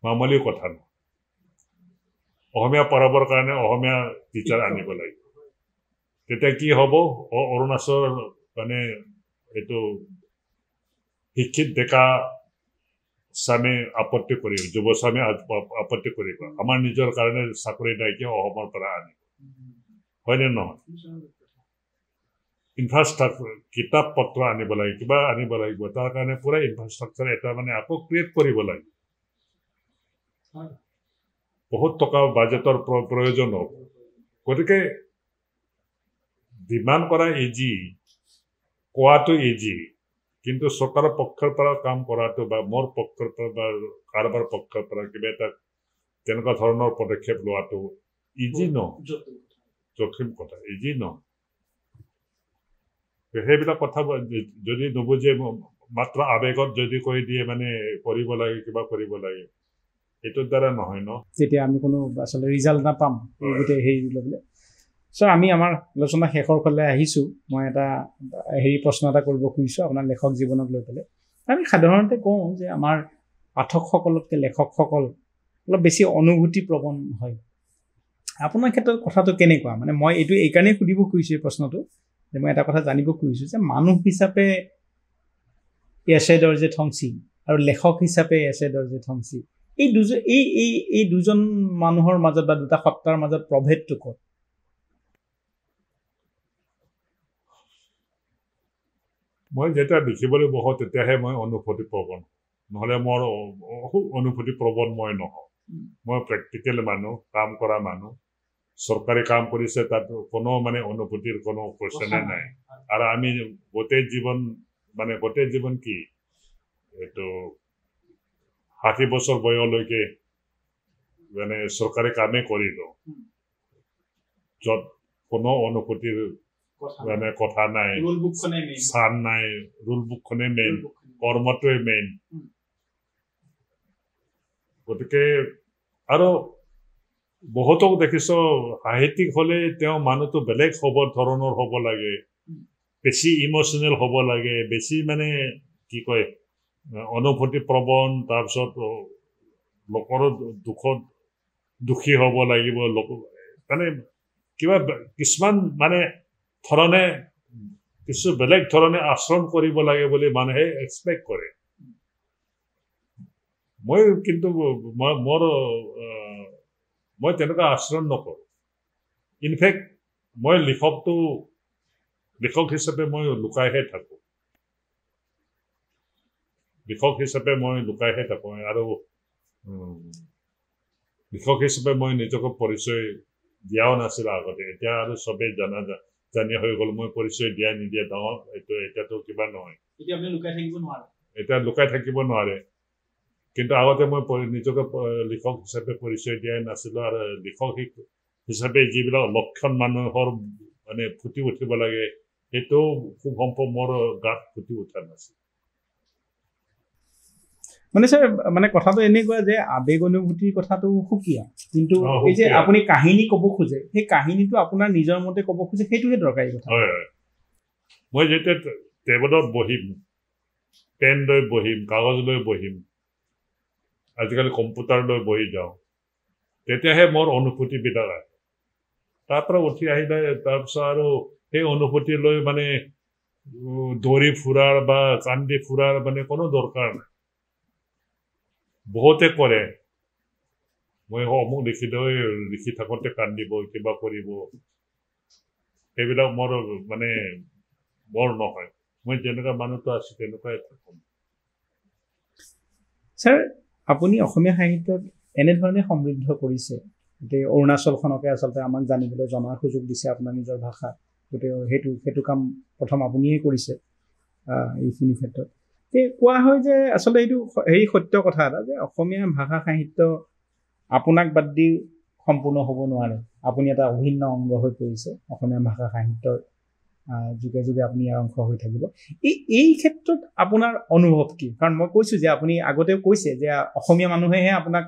মামুলি কথা নহয় অসমীয়া পঢ়াবৰ কাৰণে অসমীয়া টিচাৰ আনিব লাগিব তেতিয়া কি হ'ব অৰুণাচল মানে এইটো শিক্ষিত ডেকা স্বামী আপত্তি কৰিব যুৱস্বামী আপত্তি কৰিব আমাৰ নিজৰ কাৰণে চাকৰি নাইকিয়া অসমৰ পৰা আনিব হয়নে নহয় ইনফ্ৰাষ্ট্ৰাকচাৰ কিতাপ পত্ৰ আনিব লাগিব কিবা আনিব লাগিব তাৰ কাৰণে পুৰা ইনফ্ৰাষ্ট্ৰাকচাৰ এটা মানে আকৌ ক্ৰিয়েট কৰিব লাগিব বহুত টকা বাজেটৰ প্ৰয়োজন হ'ব গতিকে ডিমাণ্ড কৰা ইজি কোৱাটো ইজি কিন্তু চৰকাৰৰ পক্ষৰ পৰা কাম কৰাটো বা মোৰ পক্ষৰ পৰা বা কাৰোবাৰ পক্ষৰ পৰা কিবা এটা তেনেকুৱা ধৰণৰ পদক্ষেপ লোৱাটো ইজি নহয় জটিল কথা ইজি নহয় সেইবিলাক কথা যদি নুবুজে মাত্ৰ আৱেগত যদি কৈ দিয়ে মানে কৰিব লাগে কিবা কৰিব লাগে এইটোৰ দ্বাৰা নহয় ন যেতিয়া আমি কোনো আচলতে ৰিজাল্ট নাপাম এই গোটেই হেৰি ল'বলৈ চ' আমি আমাৰ আলোচনা শেষৰ ফালে আহিছোঁ মই এটা প্ৰশ্ন এটা কৰিব খুজিছোঁ আপোনাৰ লেখক জীৱনক লৈ পেলাই আমি সাধাৰণতে কওঁ যে আমাৰ পাঠকসকলতকৈ লেখকসকল অলপ বেছি অনুভূতিপ্ৰৱণ হয় আপোনাৰ ক্ষেত্ৰত কথাটো কেনেকুৱা মানে মই এইটো এইকাৰণেই সুধিব খুজিছোঁ এই প্ৰশ্নটো যে মই এটা কথা জানিব খুজিছোঁ যে মানুহ হিচাপে এছে দৰ্জে থংচি আৰু লেখক হিচাপে এছে দৰ্জে থংচি এই দুজন মানুহৰ মাজত বা দুটা সত্তাৰ মাজত প্ৰভেদটো ক'ত মই যেতিয়া লিখিবলৈ বহো তেতিয়াহে মই অনুভূতিপ্ৰৱণ নহ'লে মোৰ অনুভূতিপ্ৰৱণ মই নহওঁ মই প্ৰেক্টিকেল মানুহ কাম কৰা মানুহ চৰকাৰী কাম কৰিছে তাত কোনো মানে অনুভূতিৰ কোনো কোৱেশ্যনে নাই আৰু আমি গোটেই জীৱন কি এইটো 60 বছৰ বয়সলৈকে মানে চৰকাৰী কামেই কৰিলোঁ য'ত কোনো অনুভূতিৰ মানে কথা নাই স্থান নাই ৰুল বুকখনে মেইন কৰ্মটোৱে মেইন গতিকে আৰু বহুতক দেখিছো সাহিত্যিক হ'লে তেওঁ মানুহটো বেলেগ ধৰণৰ হ'ব লাগে বেছি ইম'চনেল হ'ব লাগে বেছি মানে কি কয় অনুভূতিপ্ৰৱণ তাৰপিছত লোকৰ দুখত দুখী হ'ব লাগিব মানে কিবা কিছুমান মানে ধৰণে কিছু বেলেগ ধৰণে আচৰণ কৰিব লাগে বুলি মানুহে এক্সপেক্ট কৰে মই তেনেকুৱা আচৰণ নকৰোঁ ইনফেক্ট মই লিখক হিচাপে মই লুকাইহে থাকোঁ আৰু লিখক হিচাপে মই নিজকে পৰিচয় দিয়াও নাছিল আগতে এতিয়া আৰু চবেই জানি হৈ গ'ল মই পৰিচয় দিয়া নিদিয়া ডাঙৰ এতিয়াতো কিবা নহয় এতিয়া লুকাই থাকিব নোৱাৰে কিন্তু আগতে মই নিজকে লিখক হিচাপে পৰিচয় দিয়াই নাছিলোঁ আৰু লিখক হিচাপে যিবিলাক লক্ষণ মানুহৰ মানে ফুটি উঠিব লাগে সেইটো খুব সম্ভৱ মোৰ গাত ফুটি উঠা নাছিল মানে স্যাৰ মানে কথাটো এনেকুৱা যে আবেগ অনুভূতিৰ কথাটো সুকীয়া কিন্তু এই যে আপুনি কাহিনী ক'ব খোজে সেই কাহিনীটো আপোনাৰ নিজৰ মতে ক'ব খোজে সেইটোহে দৰকাৰী কথা হয় মই যেতিয়া টেবুলত বহিম পেন লৈ বহিম কাগজ লৈ বহিম আজিকালি কম্পিউটাৰ লৈ বহি যাওঁ তেতিয়াহে মোৰ অনুভূতিবিলাক আহে তাৰ পৰা উঠি আহিলে তাৰপিছত আৰু সেই অনুভূতি লৈ মানে দৌৰি ফুৰাৰ বা কান্দি ফুৰাৰ মানে কোনো দৰকাৰ নাই বহুতে কৰে মই অমুক লিখি থাকোঁতে কান্দিব কিবা কৰিব সেইবিলাক মোৰ মানে বৰ নহয় মই যেনেকুৱা মানুহটো আছো তেনেকুৱাই থাকোঁ ছাৰ আপুনি অসমীয়া সাহিত্যত এনেধৰণে সমৃদ্ধ কৰিছে গতিকে অৰুণাচলখনকে আচলতে আমাক জানিবলৈ জনাৰ সুযোগ দিছে আপোনাৰ নিজৰ ভাষা গতিকে সেইটো কাম প্ৰথম আপুনিয়ে কৰিছে এইখিনি ক্ষেত্ৰত কোৱা হয় যে আচলতে এইটো সত্য কথা এটা যে অসমীয়া ভাষা সাহিত্য আপোনাক বাদ দি সম্পূৰ্ণ হ'ব নোৱাৰে আপুনি এটা অভিন্ন অংগ হৈ পৰিছে অসমীয়া ভাষা সাহিত্যৰ যুগে যুগে আপুনি ইয়াৰ অংশ হৈ থাকিব এই ক্ষেত্ৰত আপোনাৰ অনুভৱ কি কাৰণ মই কৈছোঁ যে আপুনি আগতেও কৈছে যে অসমীয়া মানুহেহে আপোনাক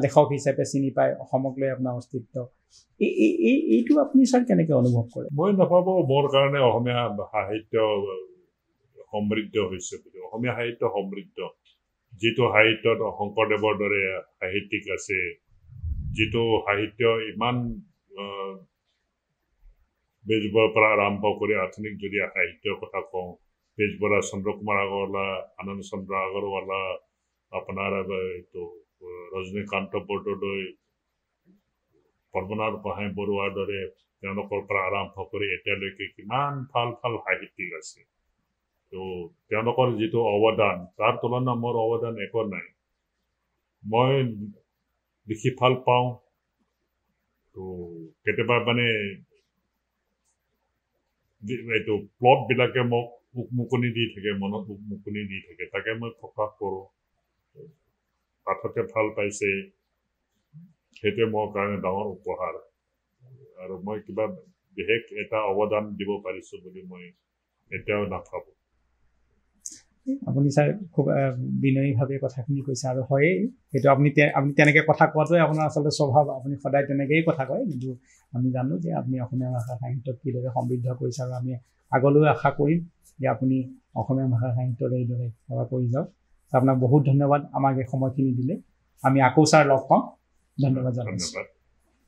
লেখক হিচাপে চিনি পায় অসমক লৈ আপোনাৰ অস্তিত্ব এইটো আপুনি ছাৰ কেনেকৈ অনুভৱ কৰে মই নাভাবোঁ মোৰ কাৰণে অসমীয়া সাহিত্য সমৃদ্ধ হৈছে বুলি অসমীয়া সাহিত্য সমৃদ্ধ যিটো সাহিত্যত শংকৰদেৱৰ দৰে সাহিত্যিক আছে যিটো সাহিত্য ইমান বেজবৰুৱাৰ পৰা আৰম্ভ কৰি আধুনিক যদি সাহিত্যৰ কথা কওঁ বেজবৰুৱা চন্দ্ৰকুমাৰ আগৰৱালা আনন্দ চন্দ্ৰ আগৰৱালা আপোনাৰ এইটো ৰজনীকান্ত বৰদলৈ পদ্মনাথ গোহাঁই বৰুৱাৰ দৰে তেওঁলোকৰ পৰা আৰম্ভ কৰি এতিয়ালৈকে কিমান ভাল ভাল সাহিত্যিক আছে তো তেওঁলোকৰ যিটো অৱদান তাৰ তুলনাত মোৰ অৱদান একো নাই মই লিখি ভাল পাওঁ তো কেতিয়াবা মানে এইটো প্লটবিলাকে মোক উকমুকনি দি থাকে মনত উকমুকনি দি থাকে তাকে মই প্ৰকাশ কৰোঁ পাঠকে ভাল পাইছে সেইটোৱে মোৰ কাৰণে ডাঙৰ উপহাৰ আৰু মই কিবা বিশেষ এটা অৱদান দিব পাৰিছোঁ বুলি মই এতিয়াও নাভাবোঁ আপুনি ছাৰ খুব বিনয়ীভাৱে কথাখিনি কৈছে আৰু হয়েই সেইটো আপুনি তেনেকৈ কথা কোৱাটোৱে আপোনাৰ আচলতে স্বভাৱ আপুনি সদায় তেনেকৈয়ে কথা কয় কিন্তু আমি জানো যে আপুনি অসমীয়া ভাষা সাহিত্যক কিদৰে সমৃদ্ধ কৰিছে আৰু আমি আগলৈ আশা কৰিম যে আপুনি অসমীয়া ভাষা সাহিত্যৰ এইদৰে সেৱা কৰি যাওক আপোনাক বহুত ধন্যবাদ আমাক এই সময়খিনি দিলে আমি আকৌ ছাৰ লগ পাম ধন্যবাদ জনাইছোঁ